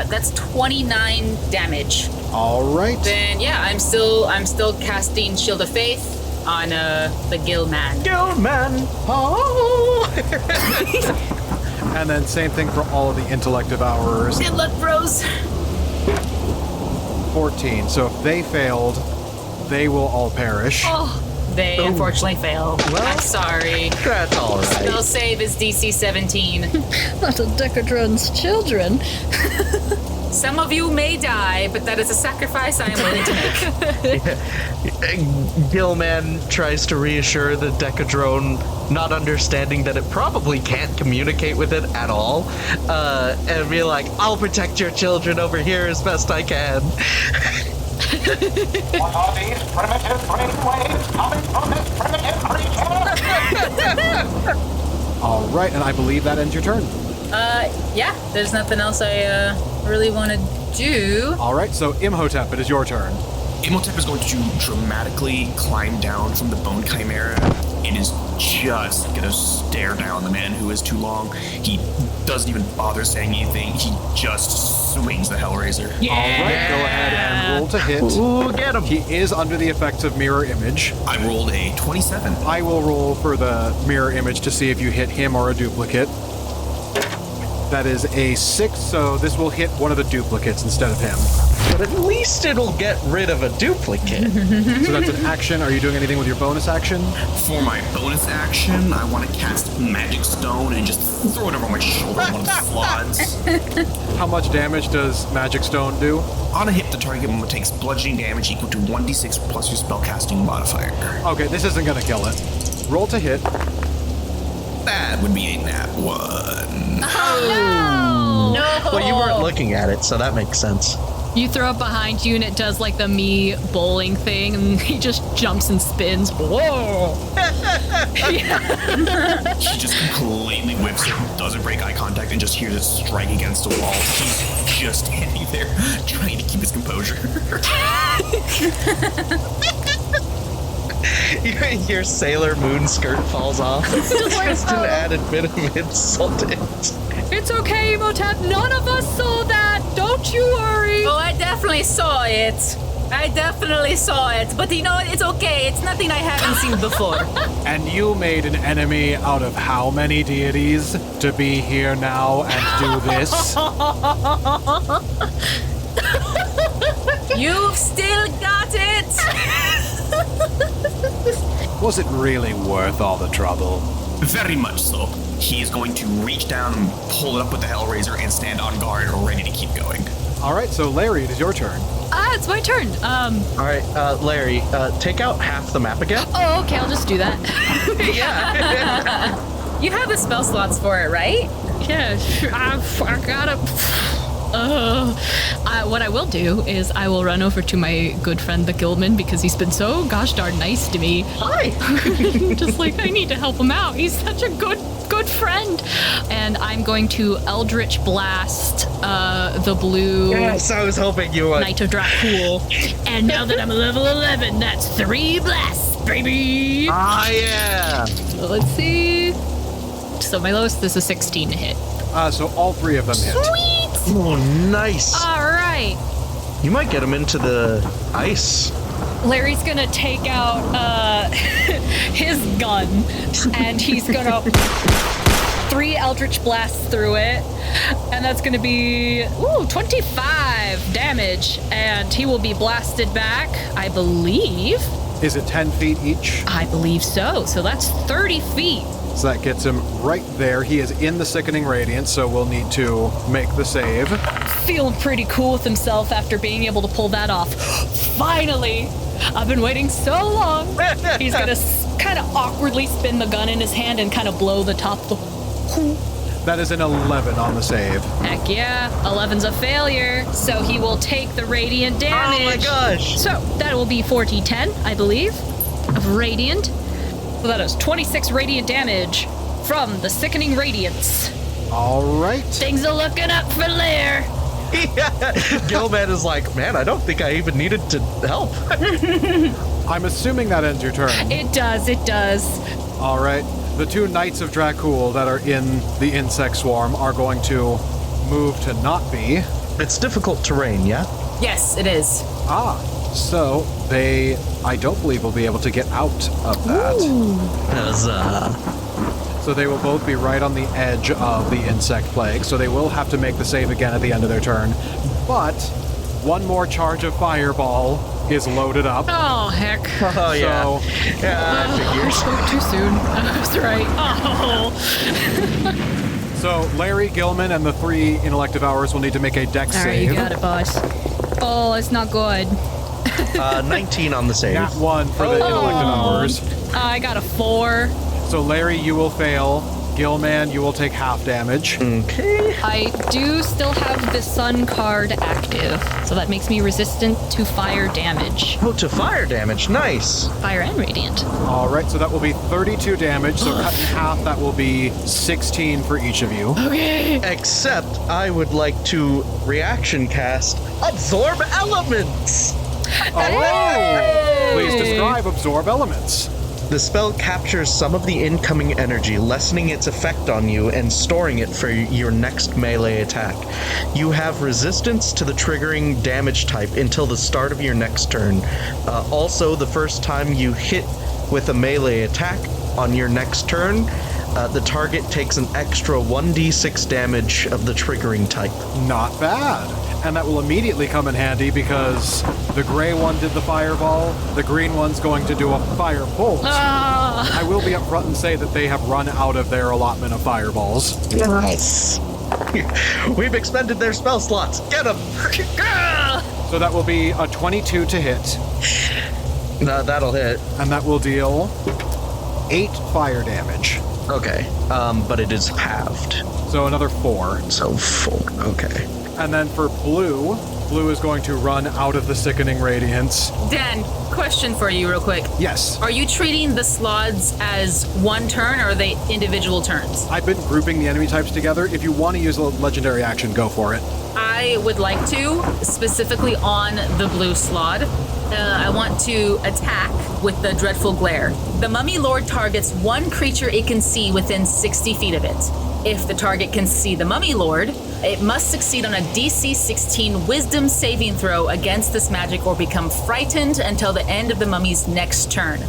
That's 29 damage. All right. Then I'm still casting Shield of Faith on the Gill Man. Gill Man. Oh. And then same thing for all of the intellect devourers. Good luck, bros. 14. So if they failed, they will all perish. They unfortunately fail. Well, I'm sorry. That's all right. Spell save is DC 17. Not a Decadron's children. Some of you may die, but that is a sacrifice I am willing to make. Gill Man tries to reassure the Decadrone, not understanding that it probably can't communicate with it at all, and be like, I'll protect your children over here as best I can. What are these primitive brainwaves coming from this primitive creature? All right, and I believe that ends your turn. Yeah, there's nothing else I really want to do. All right, so Imhotep, it is your turn. Imhotep is going to dramatically climb down from the bone chimera and is just gonna stare down the man who is too long. He doesn't even bother saying anything. He just swings the Hellraiser. Yeah. All right, go ahead and roll to hit. Ooh, get him. He is under the effects of mirror image. I rolled a 27. I will roll for the mirror image to see if you hit him or a duplicate. That is a 6, so this will hit one of the duplicates instead of him. But at least it'll get rid of a duplicate. So that's an action. Are you doing anything with your bonus action? For my bonus action, I want to cast Magic Stone and just throw it over my shoulder on one of the slots. How much damage does Magic Stone do? On a hit, the target takes bludgeoning damage equal to 1d6 plus your spellcasting modifier. Okay, this isn't going to kill it. Roll to hit. That would be a nat 1. No! Well, you weren't looking at it, so that makes sense. You throw it behind you and it does like the me bowling thing and he just jumps and spins. Whoa! He just completely whips it, doesn't break eye contact, and just hears it strike against a wall. He's just standing there, trying to keep his composure. Your Sailor Moon skirt falls off. Just an added bit of insult to it. It's okay, Imhotep. None of us saw that. Don't you worry. Oh, I definitely saw it. But you know what? It's okay. It's nothing I haven't seen before. And you made an enemy out of how many deities to be here now and do this? You've still got it. Was it really worth all the trouble? Very much so. He is going to reach down and pull it up with the Hellraiser and stand on guard, ready to keep going. All right, so Larry, it is your turn. It's my turn. All right, Larry, take out half the map again. Oh, okay, I'll just do that. Yeah. You have the spell slots for it, right? Yeah, I gotta... what I will do is I will run over to my good friend the Gill Man because he's been so gosh darn nice to me. Hi. Just like I need to help him out. He's such a good friend. And I'm going to Eldritch Blast the blue. Yes, I was hoping you would. Knight of Dracula. And now that I'm level 11, that's 3 blasts, baby. Ah, yeah. So let's see. So my lowest is a 16 to hit. So all 3 of them hit. Sweet. Oh, nice. All right. You might get him into the ice. Larry's gonna take out his gun and he's gonna 3 Eldritch blasts through it, and that's gonna be 25 damage, and he will be blasted back, I believe. Is it 10 feet each? I believe so. So that's 30 feet. So that gets him right there. He is in the Sickening Radiance, so we'll need to make the save. Feeling pretty cool with himself after being able to pull that off. Finally! I've been waiting so long. He's gonna kind of awkwardly spin the gun in his hand and kind of blow the top. That is an 11 on the save. Heck yeah, 11's a failure, so he will take the radiant damage. Oh my gosh! So that will be 4d10, I believe, of radiant. So that is 26 radiant damage from the sickening radiance. All right. Things are looking up for Lair. Gill Man is like, man, I don't think I even needed to help. I'm assuming that ends your turn. It does. All right. The two Knights of Dracula that are in the insect swarm are going to move to not be. It's difficult terrain, yeah? Yes, it is. So they, I don't believe, will be able to get out of that. So they will both be right on the edge of the insect plague, so they will have to make the save again at the end of their turn. But one more charge of fireball is loaded up. Oh, heck. Oh, yeah. So, Yeah, I figured. Too soon. That's right. Oh. So Larry, Gilman, and the 3 intellective hours will need to make a dex All right, save. you got it, boss. Oh, it's not good. 19 on the save. Nat 1 for the intellective hours. I got a 4. So Larry, you will fail. Gilman, you will take half damage. Okay. I do still have the sun card active, so that makes me resistant to fire damage. Oh, to fire damage. Nice. Fire and radiant. All right, so that will be 32 damage. So cut in half, that will be 16 for each of you. Okay. Except I would like to reaction cast Absorb Elements. Oh! Please describe Absorb Elements. The spell captures some of the incoming energy, lessening its effect on you and storing it for your next melee attack. You have resistance to the triggering damage type until the start of your next turn. Also, the first time you hit with a melee attack on your next turn, the target takes an extra 1d6 damage of the triggering type. Not bad. And that will immediately come in handy because the gray one did the fireball, the green one's going to do a fire bolt. I will be upfront and say that they have run out of their allotment of fireballs. Nice. We've expended their spell slots. Get them! So that will be a 22 to hit. No, that'll hit. And that will deal 8 fire damage. Okay, but it is halved. So another 4. So 4, okay. And then for blue is going to run out of the sickening radiance. Dan, question for you real quick. Yes. Are you treating the slots as one turn, or are they individual turns? I've been grouping the enemy types together. If you want to use a legendary action, go for it. I would like to, specifically on the blue slot. I want to attack with the Dreadful Glare. The Mummy Lord targets one creature it can see within 60 feet of it. If the target can see the Mummy Lord, it must succeed on a DC 16 Wisdom saving throw against this magic or become frightened until the end of the mummy's next turn.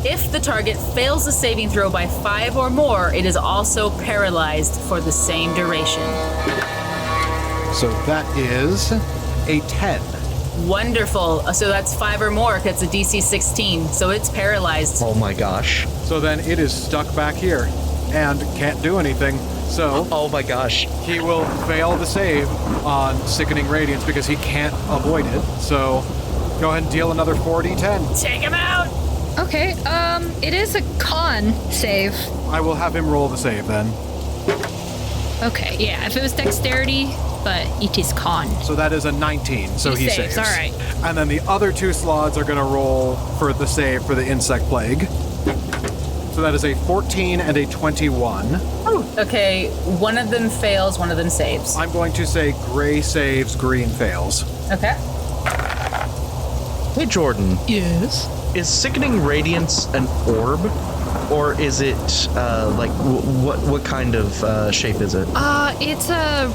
If the target fails the saving throw by 5 or more, it is also paralyzed for the same duration. So that is a 10. Wonderful. So that's 5 or more if it's a DC 16, so it's paralyzed. Oh my gosh. So then it is stuck back here and can't do anything. So oh my gosh. He will fail the save on Sickening Radiance because he can't avoid it. So go ahead and deal another 4d10. Take him out! Okay, it is a con save. I will have him roll the save then. Okay, yeah, if it was dexterity, but it is con. So that is a 19, so he saves. All right. And then the other 2 slots are going to roll for the save for the Insect Plague. So that is a 14 and a 21. Okay, one of them fails, one of them saves. I'm going to say gray saves, green fails. Okay. Hey, Jordan. Yes? Is Sickening Radiance an orb? Or is it, what kind of shape is it? It's a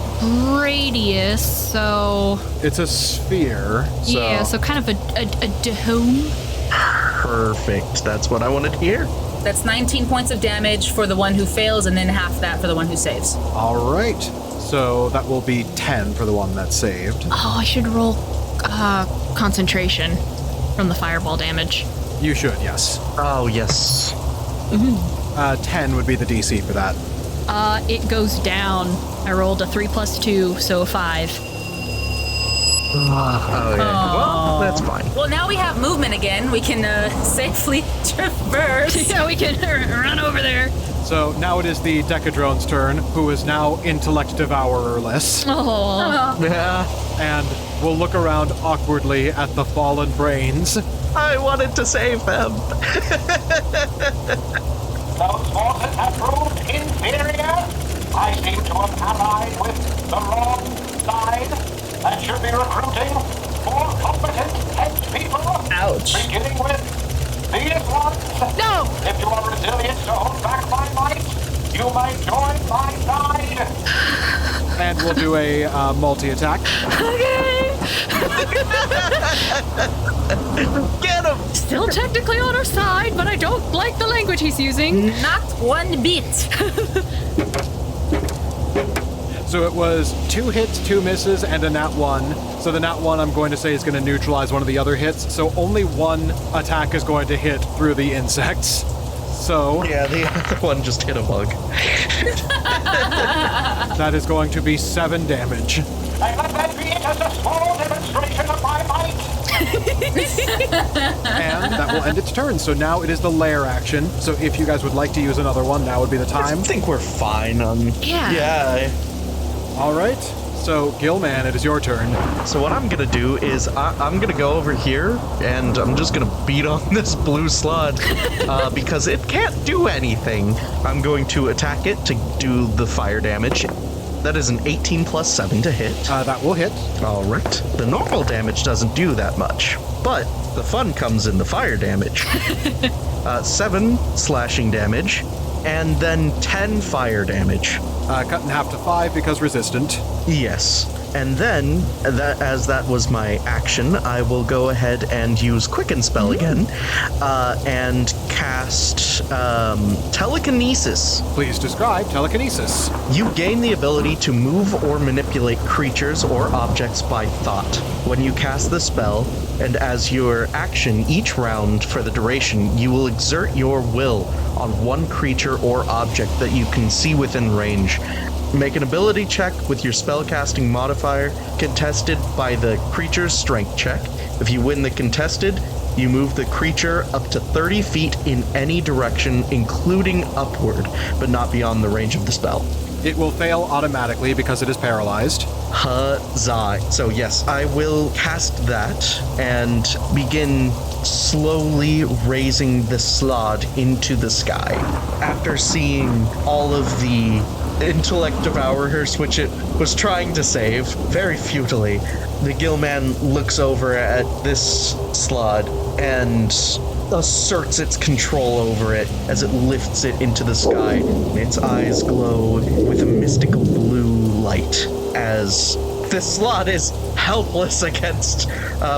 radius, so... It's a sphere, so... Yeah, so kind of a dome. Perfect. That's what I wanted to hear. That's 19 points of damage for the one who fails, and then half that for the one who saves. All right. So that will be 10 for the one that's saved. Oh, I should roll concentration from the fireball damage. You should, yes. Oh, yes. 10 would be the DC for that. It goes down. I rolled a 3 + 2, so 5. Oh, yeah. That's fine. Well, now we have movement again. We can safely traverse. Yeah, we can run over there. So now it is the Decadrone's turn, who is now intellect devourerless. Oh. Yeah. And will look around awkwardly at the fallen brains. I wanted to save them. Those forces have proved inferior. I seem to have allied with the wrong side and should be recruiting more competent head people. Ouch. Beginning with these ones. No! If you are resilient to hold back my might, you may join my side. And we'll do a multi-attack. Okay. Get him! Still technically on our side, but I don't like the language he's using. Not one bit. So it was 2 hits, 2 misses, and a nat 1. So the nat 1 I'm going to say is going to neutralize one of the other hits. So only one attack is going to hit through the insects. So Yeah, the other one just hit a bug. that is going to be 7 damage. And let that be it as a small demonstration of my might. And that will end its turn. So now it is the lair action. So if you guys would like to use another one, now would be the time. I think we're fine on... Yeah. Yeah. All right. So Gill Man, it is your turn. So what I'm gonna do is I'm gonna go over here and I'm just gonna beat on this blue slud because it can't do anything. I'm going to attack it to do the fire damage. That is an 18 plus 7 to hit. That will hit. All right. The normal damage doesn't do that much, but the fun comes in the fire damage. 7 slashing damage, and then 10 fire damage. Cut in half to 5 because resistant. Yes. And then, that was my action, I will go ahead and use Quicken Spell again, and cast Telekinesis. Please describe telekinesis. You gain the ability to move or manipulate creatures or objects by thought. When you cast the spell, and as your action each round for the duration, you will exert your will on one creature or object that you can see within range. Make an ability check with your spellcasting modifier, contested by the creature's strength check. If you win the contested, you move the creature up to 30 feet in any direction, including upward, but not beyond the range of the spell. It will fail automatically because it is paralyzed. Huzzah. So yes, I will cast that and begin slowly raising the slod into the sky. After seeing all of the intellect devourers, which it was trying to save, very futilely, the Gill Man looks over at this slod and asserts its control over it as it lifts it into the sky. Its eyes glow with a mystical blue light as the slot is helpless against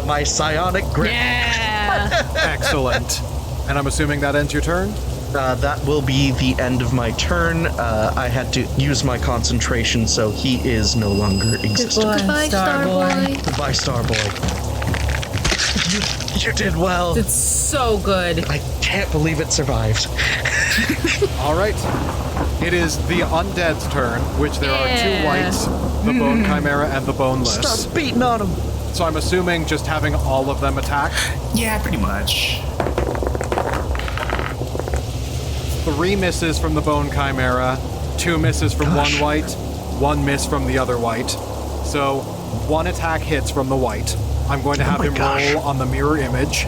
my psionic grip. Yeah. Excellent. And I'm assuming that ends your turn? That will be the end of my turn. I had to use my concentration, so he is no longer existent. Goodbye, Starboy. Goodbye, Starboy. You did well. It's so good. I can't believe it survived. All right. It is the undead's turn, which there are 2 whites, the bone chimera and the boneless. Start beating on him. So I'm assuming just having all of them attack. Yeah, pretty much. 3 misses from the bone chimera, 2 misses from one white, 1 miss from the other white. So 1 attack hits from the white. I'm going to have him roll on the mirror image.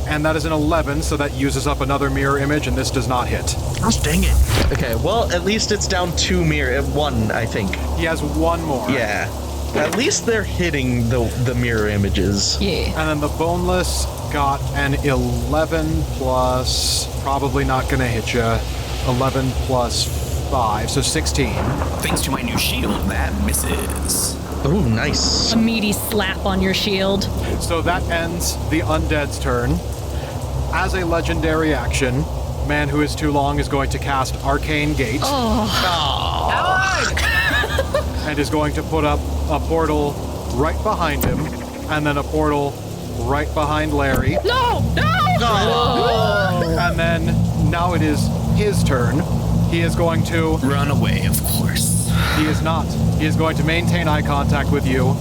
And that is an 11, so that uses up another mirror image, and this does not hit. Gosh dang it. Okay, well, at least it's down 2 1, I think. He has 1 more. Yeah. At least they're hitting the mirror images. Yeah. And then the boneless got an 11 plus, probably not going to hit you, 11 plus 5, so 16. Thanks to my new shield, that misses. Oh, nice. A meaty slap on your shield. So that ends the undead's turn. As a legendary action, Man Who Is Too Long is going to cast Arcane Gate. And is going to put up a portal right behind him, and then a portal right behind Larry. No! And then now it is his turn. He is going to... Run away, of course. He is not. He is going to maintain eye contact with you,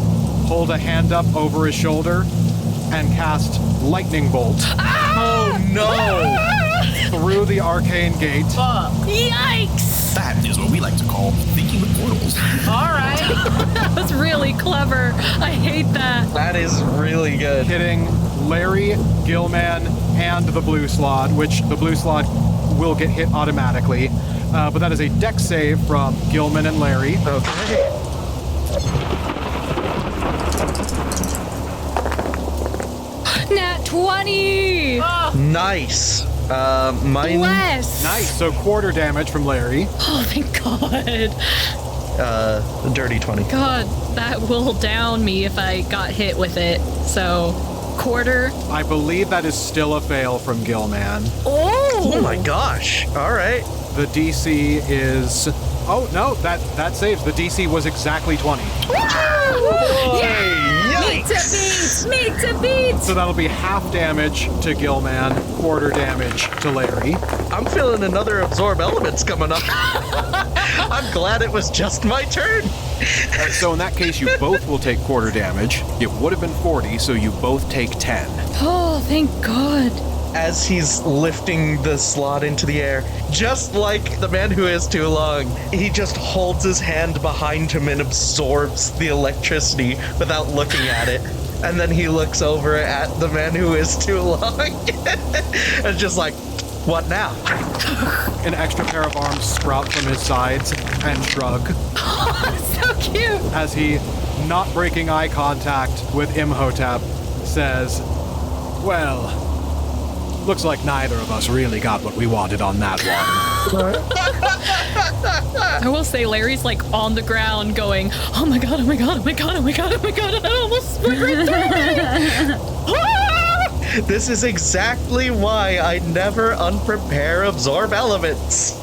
hold a hand up over his shoulder and cast Lightning Bolt Oh no! through the arcane gate. Yikes! That is what we like to call thinking with portals. All right. That was really clever. I hate that. That is really good. Hitting Larry, Gill Man, and the blue slot, which the blue slot will get hit automatically. But that is a dex save from Gilman and Larry. Okay. Nat 20! Nice. Mine. Bless! Nice. So quarter damage from Larry. Oh, thank God. Dirty 20. God, that will down me if I got hit with it. So, quarter. I believe that is still a fail from Gill Man. Oh my gosh. All right. The DC is... Oh, no, that saves. The DC was exactly 20. Meet to beat! So that'll be half damage to Gill Man, quarter damage to Larry. I'm feeling another absorb elements coming up. I'm glad it was just my turn. So in that case, you both will take quarter damage. It would have been 40, so you both take 10. Oh, thank God. As he's lifting the slot into the air, just like the man who is too long, he just holds his hand behind him and absorbs the electricity without looking at it. And then he looks over at the man who is too long and just like, what now? An extra pair of arms sprout from his sides and shrug. So cute. As he, not breaking eye contact with Imhotep, says, well, looks like neither of us really got what we wanted on that one. I will say Larry's like on the ground going, oh my God, oh my God, oh my God, oh my God, oh my God, and I almost went right through me. This is exactly why I never unprepare absorb elements.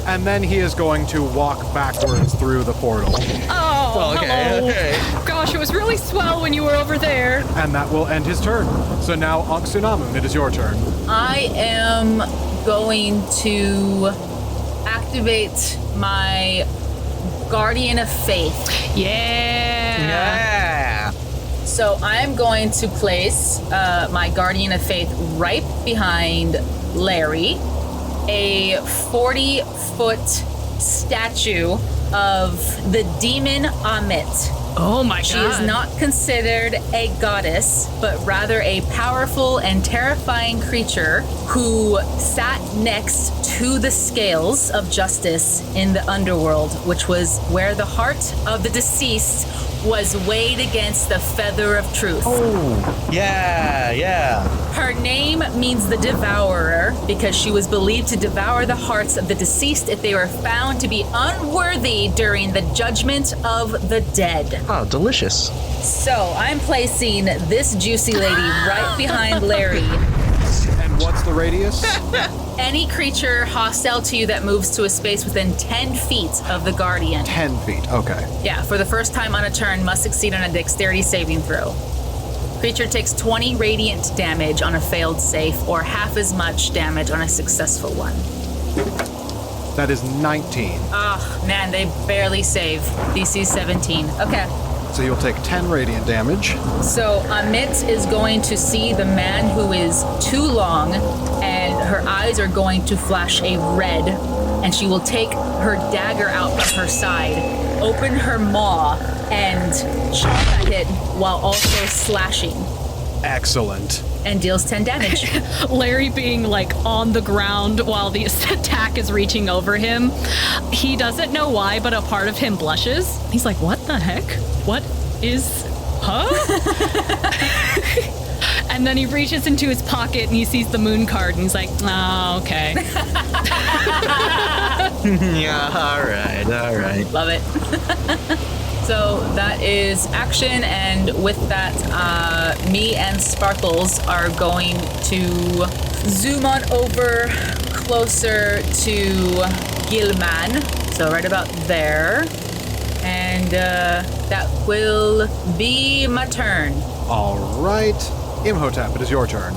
And then he is going to walk backwards through the portal. Oh, hello. Okay. Gosh, it was really swell when you were over there. And that will end his turn. So now, Anck Su Namun, it is your turn. I am going to activate my Guardian of Faith. Yeah. So I'm going to place my Guardian of Faith right behind Larry, a 40-foot statue of the demon Amit. Oh my God. She is not considered a goddess, but rather a powerful and terrifying creature who sat next to the scales of justice in the underworld, which was where the heart of the deceased was weighed against the feather of truth. Oh, yeah. Her name means the devourer because she was believed to devour the hearts of the deceased if they were found to be unworthy during the judgment of the dead. Oh, delicious. So I'm placing this juicy lady right behind Larry. And what's the radius? Any creature hostile to you that moves to a space within 10 feet of the Guardian. 10 feet, okay. Yeah, for the first time on a turn, must succeed on a dexterity saving throw. Creature takes 20 radiant damage on a failed save, or half as much damage on a successful one. That is 19. Oh, man, they barely save. DC 17. Okay. So you'll take 10 radiant damage. So Amit is going to see the man who is too long, and her eyes are going to flash a red, and she will take her dagger out from her side, open her maw, and chomp at it while also slashing. Excellent. And deals 10 damage. Larry being like on the ground while the attack is reaching over him. He doesn't know why, but a part of him blushes. He's like, what the heck? What is... Huh? And then he reaches into his pocket and he sees the moon card and he's like, oh, okay. Yeah, all right. Love it. So that is action, and with that, me and Sparkles are going to zoom on over closer to Gill Man. So right about there. And that will be my turn. All right. Imhotep, it is your turn.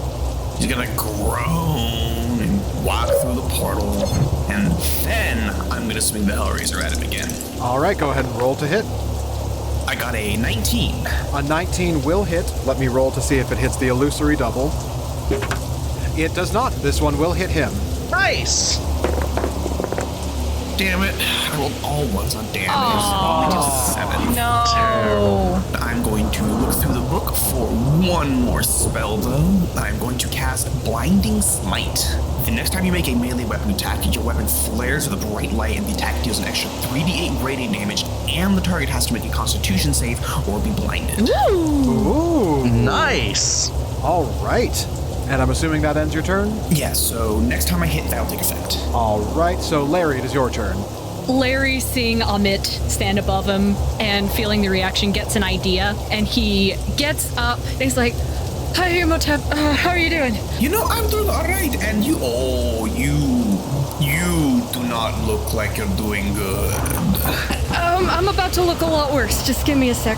He's gonna groan and walk through the portal, and then I'm gonna swing the Hellraiser at him again. All right, go ahead and roll to hit. I got a 19. A 19 will hit. Let me roll to see if it hits the illusory double. It does not. This one will hit him. Nice! Damn it. I rolled all ones on damage. I did 7. No. I'm going to look through the book for one more spell, though. I'm going to cast Blinding Smite. The next time you make a melee weapon attack, your weapon flares with a bright light and the attack deals an extra 3d8 radiant damage, and the target has to make a constitution save or be blinded. Ooh. Nice! All right. And I'm assuming that ends your turn? Yeah, so next time I hit, that'll take effect. All right. So, Larry, it is your turn. Larry, seeing Amit stand above him and feeling the reaction, gets an idea, and he gets up and he's like, "Hi, Imhotep. How are you doing?" You know, I'm doing all right, and you do not look like you're doing good. I'm about to look a lot worse. Just give me a sec.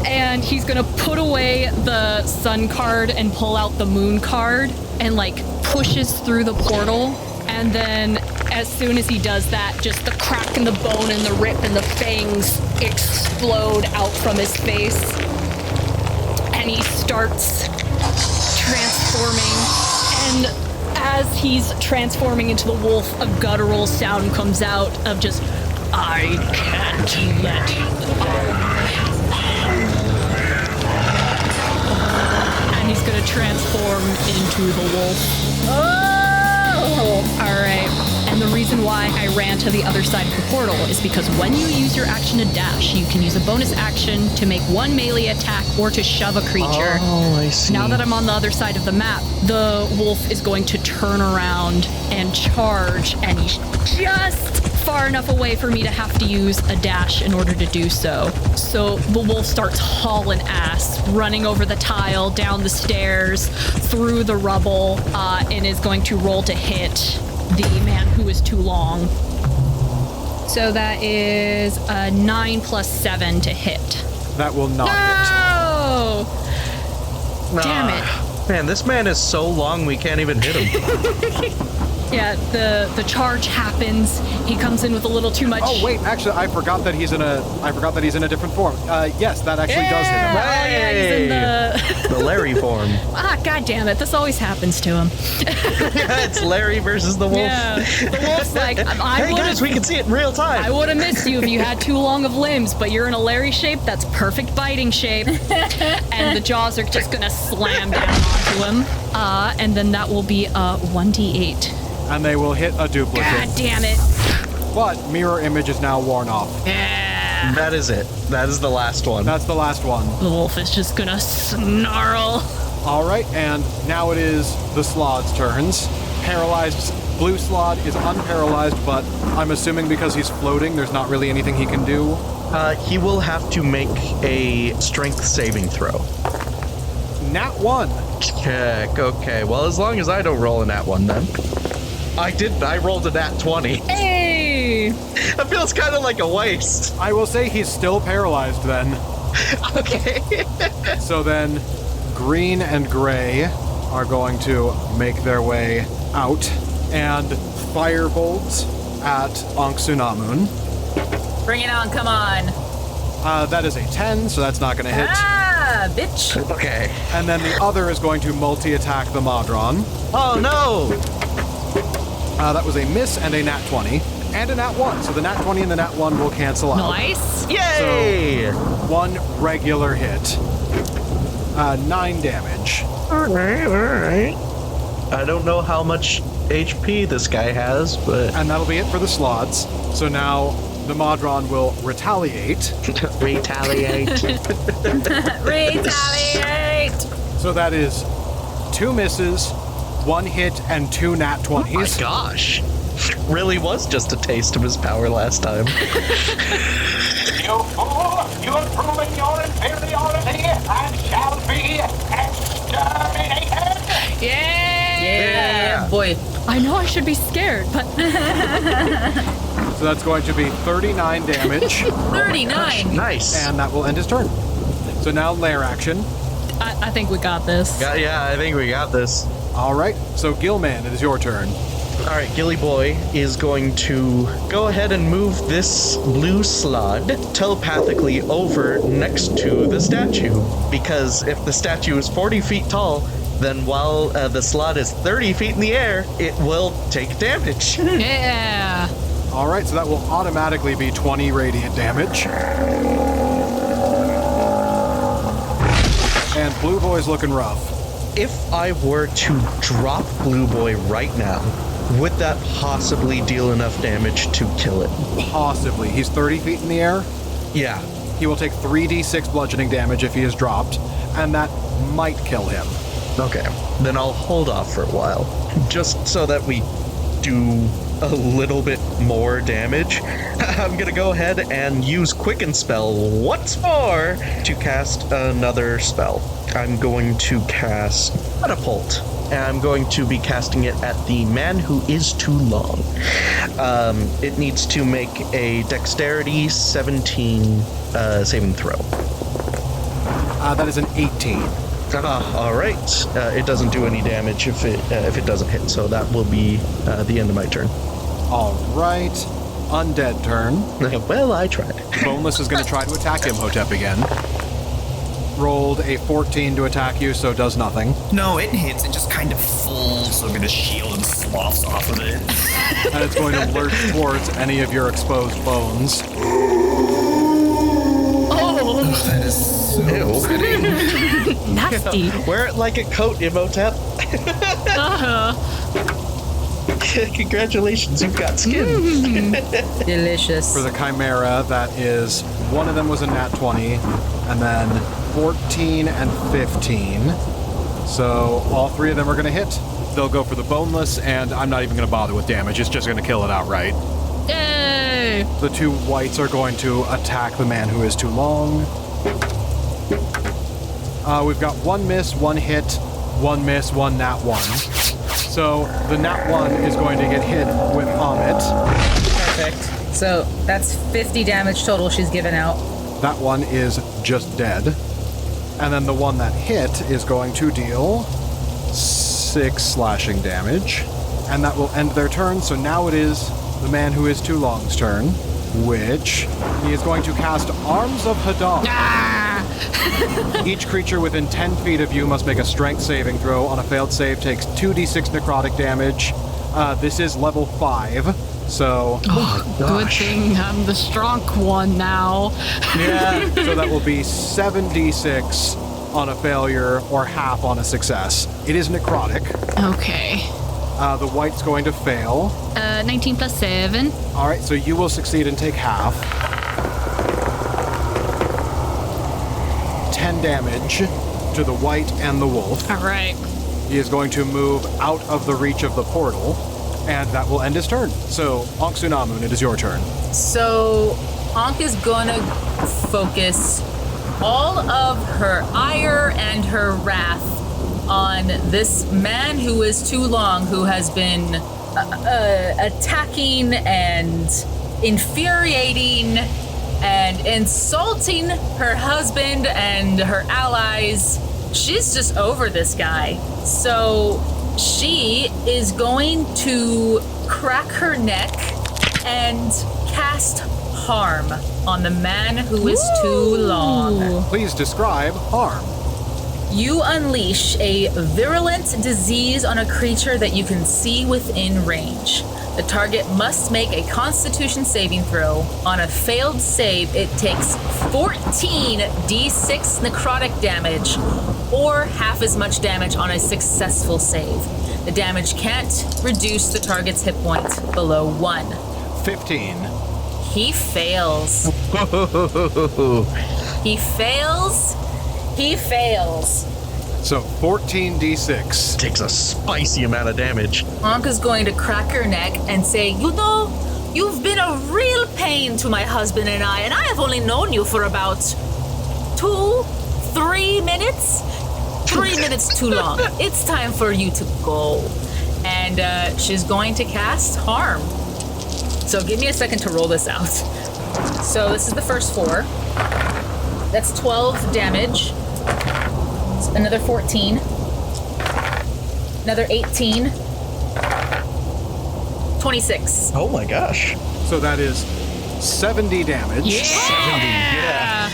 And he's gonna put away the sun card and pull out the moon card and like pushes through the portal. And then as soon as he does that, just the crack in the bone and the rip and the fangs explode out from his face. And he starts transforming. And as he's transforming into the wolf, a guttural sound comes out of just, "I can't let you go." And he's gonna transform into the wolf. Oh! Alright. And the reason why I ran to the other side of the portal is because when you use your action to dash, you can use a bonus action to make one melee attack or to shove a creature. Oh, I see. Now that I'm on the other side of the map, the wolf is going to turn around and charge, and he's just far enough away for me to have to use a dash in order to do so. So the wolf starts hauling ass, running over the tile, down the stairs, through the rubble, and is going to roll to hit the man who is too long. So that is a 9 plus 7 to hit. That will not hit. Oh! Damn it. Man, this man is so long we can't even hit him. Yeah, the charge happens. He comes in with a little too much. Oh wait, actually, I forgot that he's in a different form. Yes, that actually does hit him. Oh yeah, he's in The Larry form. God damn it! This always happens to him. Yeah, it's Larry versus the wolf. Yeah, the wolf's like, Hey guys, we can see it in real time. I would have missed you if you had too long of limbs, but you're in a Larry shape. That's perfect biting shape. And the jaws are just gonna slam down onto him. And then that will be a 1d8. And they will hit a duplicate. God damn it. But mirror image is now worn off. Yeah. That is it. That is the last one. That's the last one. The wolf is just gonna snarl. All right, and now it is the Slod's turns. Paralyzed blue Slod is unparalyzed, but I'm assuming because he's floating, there's not really anything he can do. He will have to make a strength saving throw. Nat 1. Check. Okay. Well, as long as I don't roll a nat 1, then. I didn't. I rolled a nat 20. Hey! That feels kind of like a waste. I will say he's still paralyzed then. Okay. So then, green and gray are going to make their way out, and firebolt at Anck Su Namun. Bring it on, come on. That is a 10, so that's not going to hit. Ah, bitch. Okay. And then the other is going to multi-attack the Modron. Oh, no! That was a miss and a nat 20. And a nat 1, so the nat 20 and the nat 1 will cancel out. Nice. Yay! So, one regular hit. 9 damage. All right. I don't know how much HP this guy has, but... And that'll be it for the Slods. So now the Modron will retaliate. Retaliate. Retaliate. So that is 2 misses, 1 hit, and 2 nat 20s. Oh my gosh. Really was just a taste of his power last time. You fool! You have proven your inferiority and shall be exterminated! Yeah, boy. I know I should be scared, but So that's going to be 39 damage, 39. Nice. and that will end his turn. So now lair action. I think we got this. Yeah, I think we got this. All right, so Gill Man, it is your turn. All right, Gilly Boy is going to go ahead and move this blue slot telepathically over next to the statue. Because if the statue is 40 feet tall, then while the slot is 30 feet in the air, it will take damage. Yeah. All right, so that will automatically be 20 radiant damage. And Blue Boy's looking rough. If I were to drop Blue Boy right now, would that possibly deal enough damage to kill it? Possibly. He's 30 feet in the air. Yeah. He will take 3d6 bludgeoning damage if he is dropped, and that might kill him. Okay. Then I'll hold off for a while, just so that we do a little bit more damage. I'm gonna go ahead and use Quicken Spell once more to cast another spell. I'm going to cast Catapult, and I'm going to be casting it at the man who is too long. It needs to make a Dexterity 17 saving throw. That is an 18. All right. It doesn't do any damage if it doesn't hit, so that will be the end of my turn. All right. Undead turn. Well, I tried. Boneless is going to try to attack Imhotep again. Rolled a 14 to attack you, so does nothing. No, it hits. It just kind of folds over the shield and sloughs off of it. And it's going to lurch towards any of your exposed bones. Oh, That is so upsetting. nasty. Wear it like a coat, Imhotep. Congratulations, you've got skin. Delicious. For the Chimera, that is, one of them was a nat 20, and then 14 and 15. So all three of them are going to hit. They'll go for the boneless, and I'm not even going to bother with damage. It's just going to kill it outright. Yay. The two whites are going to attack the man who is too long. We've got one miss, one hit, one miss, one nat 1. So the nat 1 is going to get hit with Vomit. Perfect. So that's 50 damage total she's given out. That one is just dead. And then the one that hit is going to deal 6 slashing damage. And that will end their turn. So now it is the man who is too long's turn, which he is going to cast Arms of Hadar. Each creature within 10 feet of you must make a strength saving throw. On a failed save, takes 2d6 necrotic damage. This is level 5, so... Oh, good thing I'm the strong one now. Yeah, so that will be 7d6 on a failure or half on a success. It is necrotic. Okay. The white's going to fail. 19 plus 7. All right, so you will succeed and take half. 10 damage to the white and the wolf. All right. He is going to move out of the reach of the portal, and that will end his turn. So, Anck Su Namun, it is your turn. So Anck is gonna focus all of her ire and her wrath on this man who is too long, who has been attacking and infuriating and insulting her husband and her allies. She's just over this guy. So she is going to crack her neck and cast harm on the man who is too long. Please describe harm. You unleash a virulent disease on a creature that you can see within range. The target must make a Constitution saving throw. On a failed save, it takes 14 d6 necrotic damage, or half as much damage on a successful save. The damage can't reduce the target's hit point below 1. 15. He fails. He fails. He fails. So 14d6. Takes a spicy amount of damage. Anck is going to crack her neck and say, you know, you've been a real pain to my husband and I have only known you for about 2-3 minutes. 3 minutes too long. It's time for you to go. And she's going to cast harm. So give me a second to roll this out. So this is the first 4. That's 12 damage. Another 14. Another 18. 26. Oh my gosh. So that is 70 damage. Yeah. 70, yeah.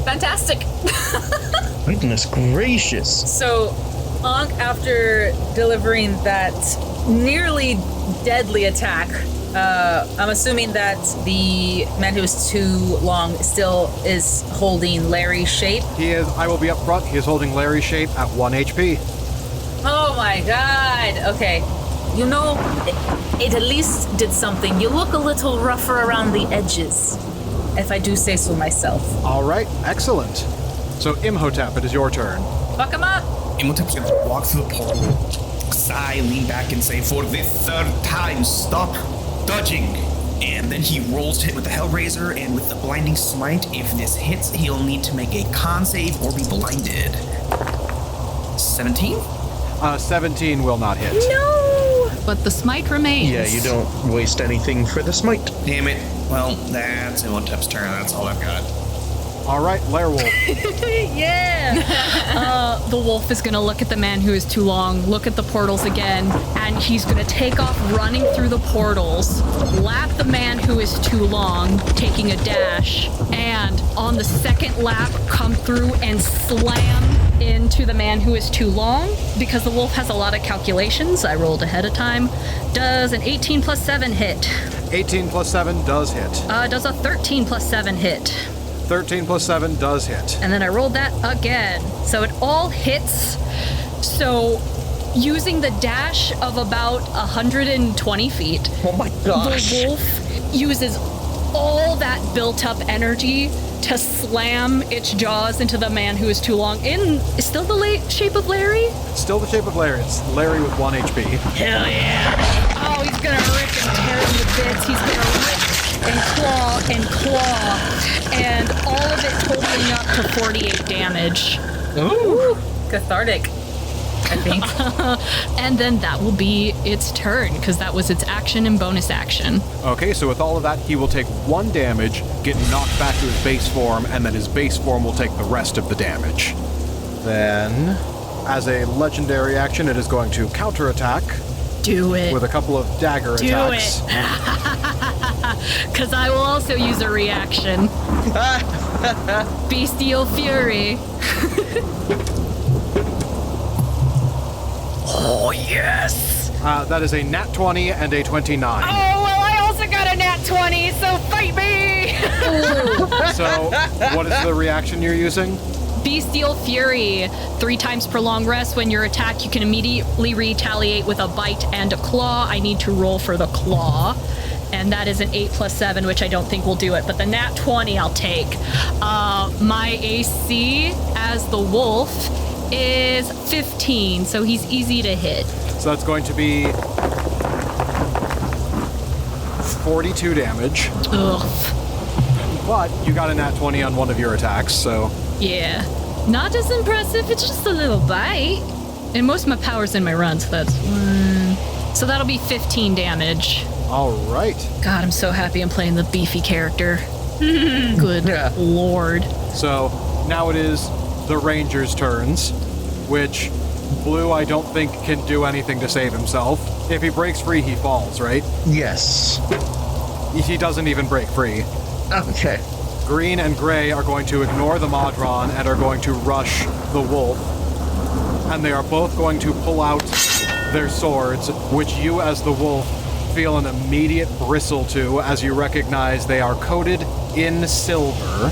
Fantastic. Goodness gracious. So, Anck, after delivering that nearly deadly attack, I'm assuming that the man who is too long still is holding Larry's shape. He is, I will be up front, he is holding Larry's shape at 1 HP. Oh my god. Okay. You know, it at least did something. You look a little rougher around the edges, if I do say so myself. Alright, excellent. So Imhotep, it is your turn. Fuck him up. Imhotep's gonna walk through the portal, sigh, lean back, and say, "For the third time, stop dodging." And then he rolls to hit with the Hellraiser, and with the Blinding Smite, if this hits, he'll need to make a con save or be blinded. 17? 17 will not hit. No! But the smite remains. Yeah, you don't waste anything for the smite. Damn it. Well, that's Imhotep's turn. That's all I've got. Alright, Lairwolf. Yeah! The wolf is gonna look at the man who is too long, look at the portals again, and he's gonna take off running through the portals, lap the man who is too long, taking a dash, and on the second lap, come through and slam into the man who is too long. Because the wolf has a lot of calculations, I rolled ahead of time. Does an 18 plus 7 hit? 18 plus 7 does hit. Does a 13 plus 7 hit? 13 plus 7 does hit. And then I rolled that again. So it all hits. So using the dash of about 120 feet, Oh my gosh. the wolf uses all that built up energy to slam its jaws into the man who is too long. In still the shape of Larry? Still the shape of Larry. It's Larry with 1 HP. Hell yeah. Oh, he's gonna rip and tear him to bits. He's gonna rip and claw, and all of it totaling up to 48 damage. Ooh. Cathartic, I think. And then that will be its turn, because that was its action and bonus action. Okay, so with all of that, he will take 1 damage, get knocked back to his base form, and then his base form will take the rest of the damage. Then, as a legendary action, it is going to counterattack Do it. with a couple of dagger attacks. Do it. Because I will also use a reaction. Bestial Fury. Oh, yes. That is a nat 20 and a 29. Oh, well, I also got a nat 20, so fight me! So, what is the reaction you're using? Bestial Fury. 3 times per long rest. When you attack, you can immediately retaliate with a bite and a claw. I need to roll for the claw. And that is an 8 plus 7, which I don't think will do it. But the nat 20 I'll take. My AC as the wolf is 15, so he's easy to hit. So that's going to be 42 damage. Ugh. But you got a nat 20 on one of your attacks, so... Yeah. Not as impressive, it's just a little bite. And most of my power's in my run, so that's 1. So that'll be 15 damage. Alright. God, I'm so happy I'm playing the beefy character. Good lord. So, now it is the Ranger's turns, which Blue, I don't think, can do anything to save himself. If he breaks free, he falls, right? Yes. He doesn't even break free. Okay. Green and Gray are going to ignore the Modron and are going to rush the wolf. And they are both going to pull out their swords, which you as the wolf feel an immediate bristle to as you recognize they are coated in silver.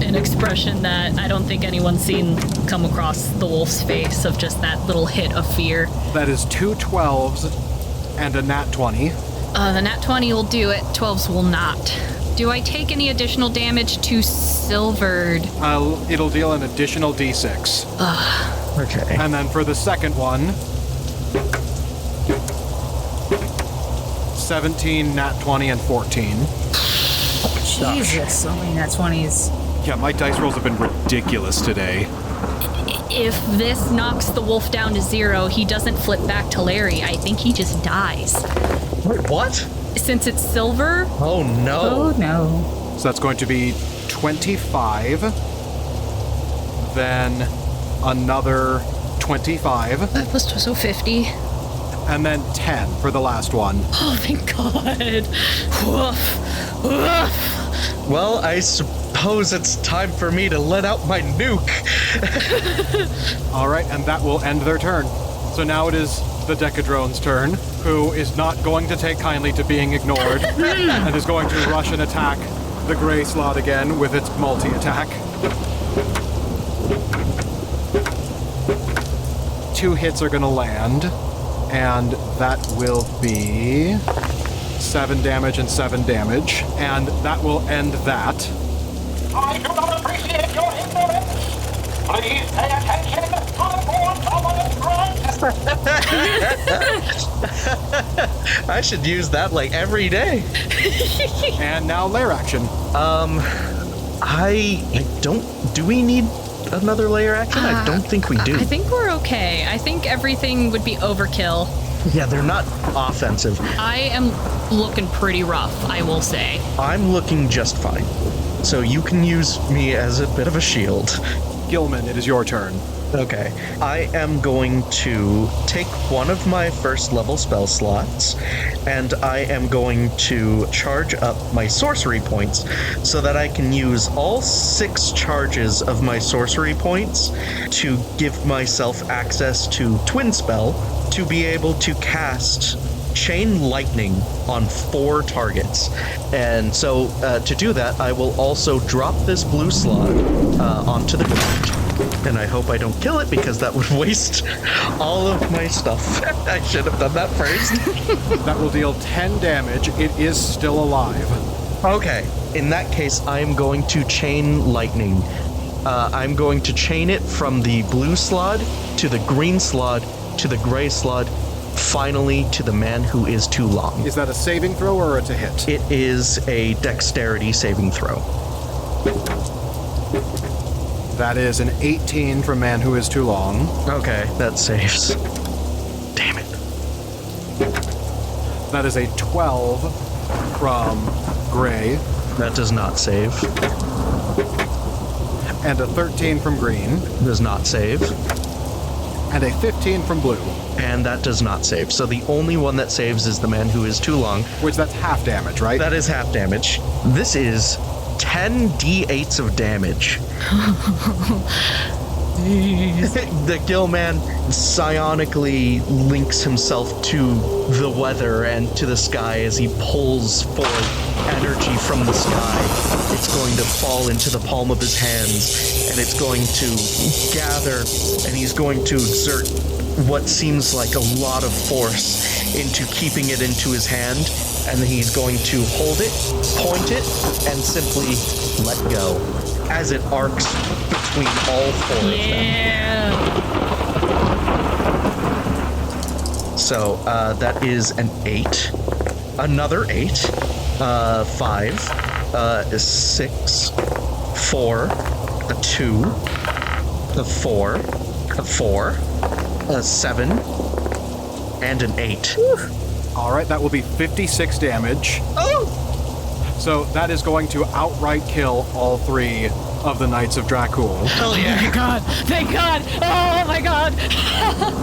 An expression that I don't think anyone's seen come across the wolf's face, of just that little hit of fear. That is 2 12s and a nat 20. The nat 20 will do it, 12s will not. Do I take any additional damage to silvered? It'll deal an additional d6. Okay. And then for the second one, 17, nat 20, and 14. Jesus, so many nat 20s. Yeah, my dice rolls have been ridiculous today. If this knocks the wolf down to 0, he doesn't flip back to Larry. I think he just dies. Wait, what? Since it's silver? Oh no. Oh no. So that's going to be 25, then another 25, So 50. and then 10 for the last one. Oh, thank God. Woof. Woof. Well, I suppose it's time for me to let out my nuke. All right, and that will end their turn. So now it is the Decadrone's turn, who is not going to take kindly to being ignored, and is going to rush and attack the gray slot again with its multi-attack. 2 hits are going to land, and that will be 7 damage and 7 damage, and that will end that. I do not appreciate your ignorance. Please pay attention to the more dominant drugs. I should use that like every day. And now lair action. I don't. Do we need another layer action? I don't think we do. I think we're okay. I think everything would be overkill. Yeah, they're not offensive. I am looking pretty rough, I will say. I'm looking just fine. So you can use me as a bit of a shield. Gill Man, it is your turn. Okay. I am going to take one of my first level spell slots, and I am going to charge up my sorcery points so that I can use all 6 charges of my sorcery points to give myself access to Twin Spell to be able to cast Chain Lightning on 4 targets. And so to do that, I will also drop this blue slot onto the ground. And I hope I don't kill it because that would waste all of my stuff. I should have done that first. That will deal 10 damage. It is still alive. Okay. In that case, I am going to chain lightning. I'm going to chain it from the blue slot to the green slot to the gray slot, finally to the man who is too long. Is that a saving throw or it's a hit? It is a dexterity saving throw. That is an 18 from man who is too long. Okay, that saves. Damn it. That is a 12 from gray. That does not save. And a 13 from green. Does not save. And a 15 from blue. And that does not save. So the only one that saves is the man who is too long. Which that's half damage, right? That is half damage. This is 10 d8s of damage. The Gill Man psionically links himself to the weather and to the sky as he pulls forth energy from the sky. It's going to fall into the palm of his hands, and it's going to gather, and he's going to exert what seems like a lot of force into keeping it into his hand, and then he's going to hold it, point it, and simply let go as it arcs between all 4 of them. So that is an 8, another 8, 5, 6, 4, a 2, a 4, a 4, a 7, and an 8. All right, that will be 56 damage. Oh! So that is going to outright kill all 3 of the Knights of Dracula. Oh yeah! Thank God! Thank God! Oh my God!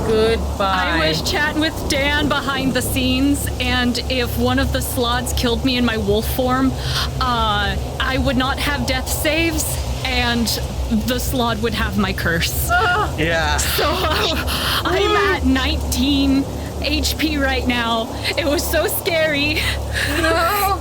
Goodbye. I was chatting with Dan behind the scenes, and if one of the slots killed me in my wolf form, I would not have death saves, and the slot would have my curse. Yeah. So I'm at 19 HP right now. It was so scary. No.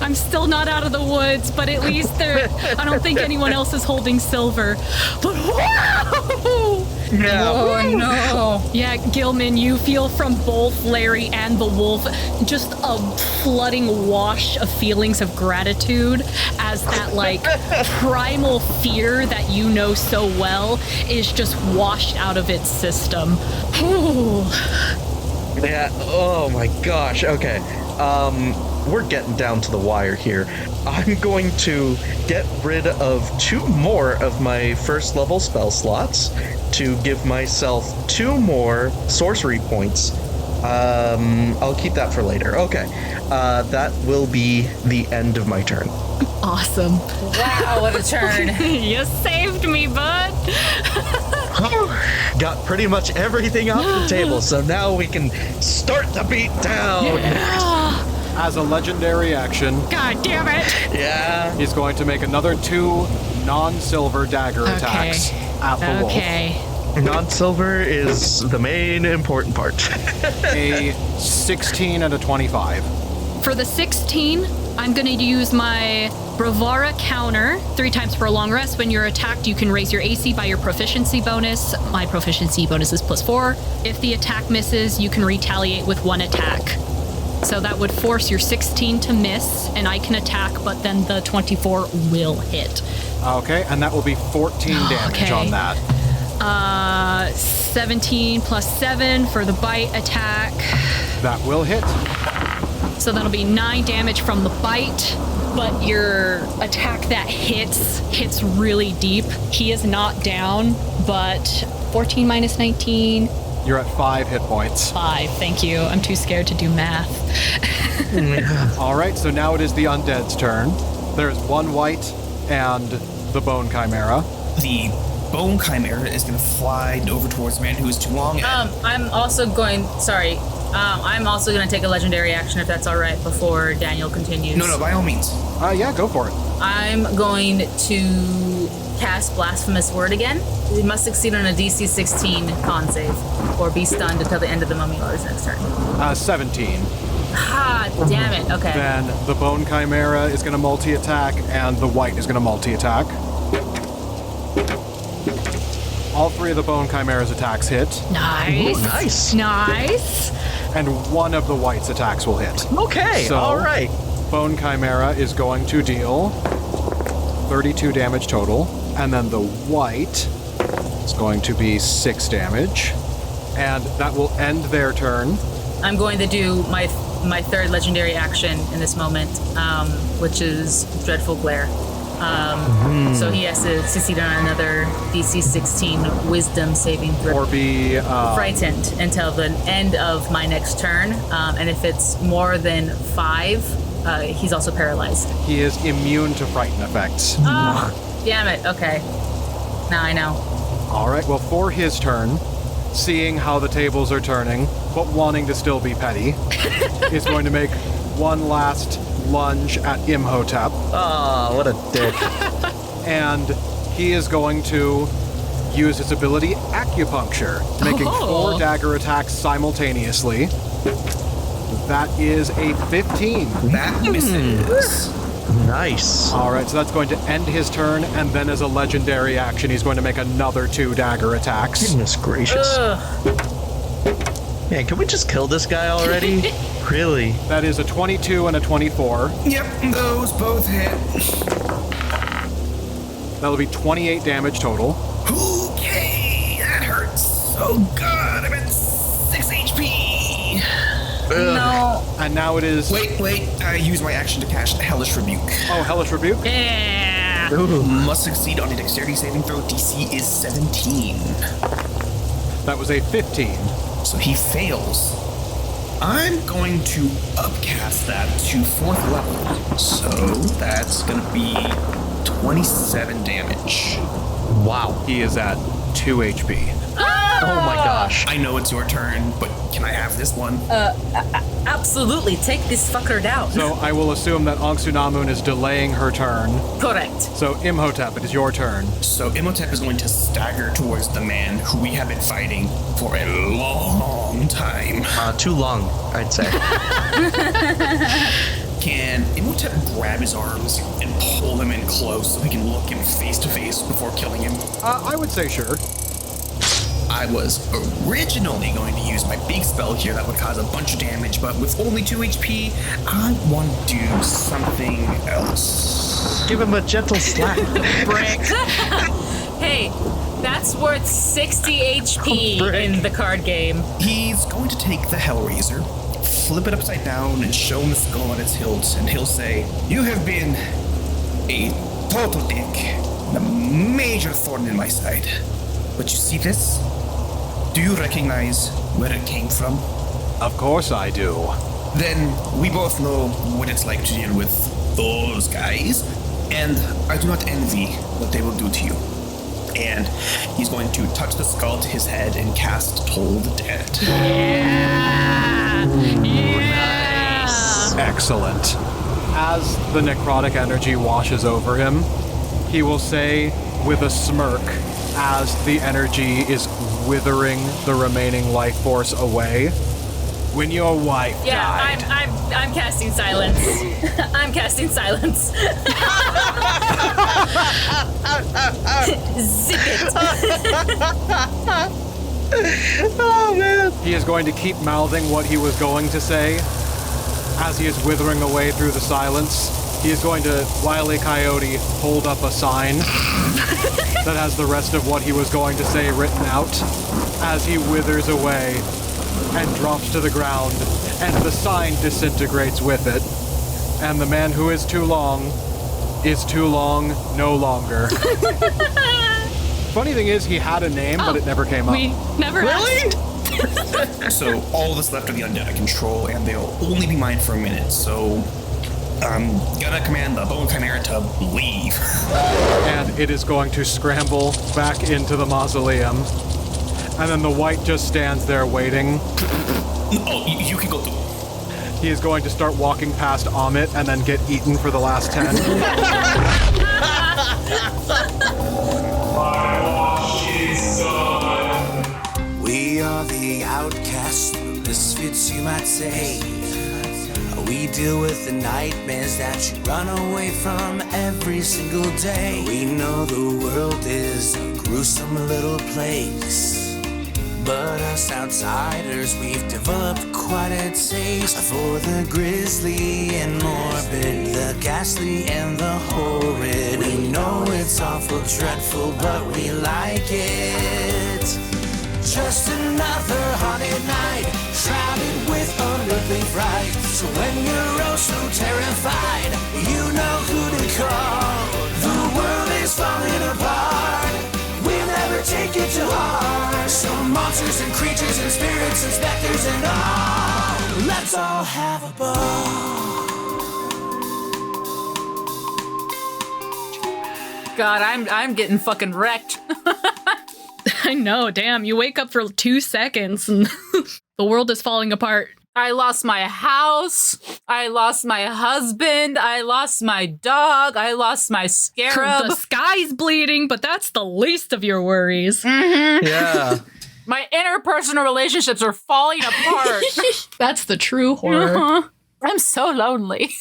I'm still not out of the woods, but at least I don't think anyone else is holding silver. But whoa! Yeah. Oh no. Yeah, Gill Man, you feel from both Larry and the wolf just a flooding wash of feelings of gratitude as that like primal fear that you know so well is just washed out of its system. Ooh. Yeah, oh my gosh, okay. We're getting down to the wire here. I'm going to get rid of 2 more of my first level spell slots to give myself 2 more sorcery points I'll keep that for later. Okay. That will be the end of my turn. Awesome. Wow, what a turn. You saved me, bud. Got pretty much everything off the table, so now we can start the beat down. As a legendary action, God damn it. Yeah. he's going to make another 2 non-silver dagger attacks at the wolf. Okay. Non-silver is the main important part. A 16 and a 25. For the 16, I'm going to use my Bravura counter 3 times for a long rest. When you're attacked, you can raise your AC by your proficiency bonus. My proficiency bonus is +4. If the attack misses, you can retaliate with 1 attack. So that would force your 16 to miss, and I can attack, but then the 24 will hit. Okay, and that will be 14 damage Okay. on that. 17 plus 7 for the bite attack. That will hit. So that'll be 9 damage from the bite, but your attack that hits really deep. He is not down, but 14 minus 19. You're at 5 hit points. 5, thank you. I'm too scared to do math. All right, so now it is the undead's turn. There's 1 white and the bone chimera. The bone chimera is going to fly over towards the man who is too long. I'm also going to take a legendary action if that's all right before Daniel continues. No, by all means. Yeah, go for it. I'm going to cast Blasphemous Word again. You must succeed on a DC 16 con save or be stunned until the end of the Mummy Lord's next turn. 17. Ah, damn it. Okay. Then the bone chimera is going to multi-attack, and the white is going to multi-attack. All 3 of the bone chimera's attacks hit, Nice. Ooh, nice. Nice. and 1 of the white's attacks will hit. Okay, So- all right. Bone chimera is going to deal 32 damage total, and then the white is going to be 6 damage, and that will end their turn. I'm going to do my 3rd legendary action in this moment, which is Dreadful Glare. So he has to succeed on another DC 16 Wisdom saving throw. Or be Frightened until the end of my next turn, and if it's more than 5, he's also paralyzed. he is immune to frighten effects. Oh, damn it. Okay. Now I know. All right, well, for his turn, seeing how the tables are turning, but wanting to still be petty, is going to make one last lunge at Imhotep, Oh, what a dick. and he is going to use his ability Acupuncture, making 4 dagger attacks simultaneously. That is a 15. That misses. Nice. All right, so that's going to end his turn, and then as a legendary action, he's going to make another 2 dagger attacks. Goodness gracious. Man, can we just kill this guy already? Really? That is a 22 and a 24. Yep, those both hit. That'll be 28 damage total. Okay, that hurts so good. I'm at 6 HP. No. And now it is... Wait. I use my action to cast Hellish Rebuke. Oh, Hellish Rebuke? Yeah. Must succeed on a dexterity saving throw. DC is 17. That was a 15. So he fails. I'm going to upcast that to 4th level. So that's going to be 27 damage. Wow. He is at 2 HP. Oh my gosh. I know it's your turn, but can I have this one? Absolutely. Take this fucker down. So I will assume that Anck Su Namun is delaying her turn. Correct. So Imhotep, it is your turn. So Imhotep is going to stagger towards the man who we have been fighting for a long time. Too long, I'd say. Can Imhotep grab his arms and pull him in close so we can look him face to face before killing him? I would say sure. I was originally going to use my big spell here that would cause a bunch of damage, but with only 2 HP, I want to do something else. Give him a gentle slap. Brick. Hey, that's worth 60 HP in the card game. He's going to take the Hellraiser, flip it upside down, and show him the skull on its hilt, and he'll say, "You have been a total dick, and a major thorn in my side. But you see this? Do you recognize where it came from?" Of course I do. Then we both know what it's like to deal with those guys, and I do not envy what they will do to you. And he's going to touch the skull to his head and cast Toll the Dead. Nice. Excellent. As the necrotic energy washes over him, he will say with a smirk as the energy is withering the remaining life force away, when your wife died. I'm casting silence. I'm casting silence. Zip it. Oh, man. He is going to keep mouthing what he was going to say as he is withering away through the silence. He is going to, Wile E. Coyote, hold up a sign that has the rest of what he was going to say written out as he withers away and drops to the ground, and the sign disintegrates with it. And the man who is too long no longer. Funny thing is, he had a name, but it never came up. We never asked. So all that's left are the undead I control, and they'll only be mine for a minute, so I'm gonna command the Bone Chimera to leave. And it is going to scramble back into the mausoleum. And then the white just stands there waiting. Oh, you can go through. He is going to start walking past Amit and then get eaten for the last 10. We are the outcasts, the misfits you might say. We deal with the nightmares that you run away from every single day. We know the world is a gruesome little place, but us outsiders, we've developed quite a taste for the grisly and morbid, the ghastly and the horrid. We know it's awful, dreadful, but we like it. Just another haunted night, shrouded with unearthly fright. So when you're oh so terrified, you know who to call. The world is falling apart, we'll never take it to heart. Some monsters and creatures and spirits and specters and all, let's all have a ball. God, I'm getting fucking wrecked. I know, damn, you wake up for 2 seconds and the world is falling apart. I lost my house. I lost my husband. I lost my dog. I lost my scarab. The sky's bleeding, but that's the least of your worries. Mm-hmm. Yeah. My interpersonal relationships are falling apart. That's the true horror. Uh-huh. I'm so lonely.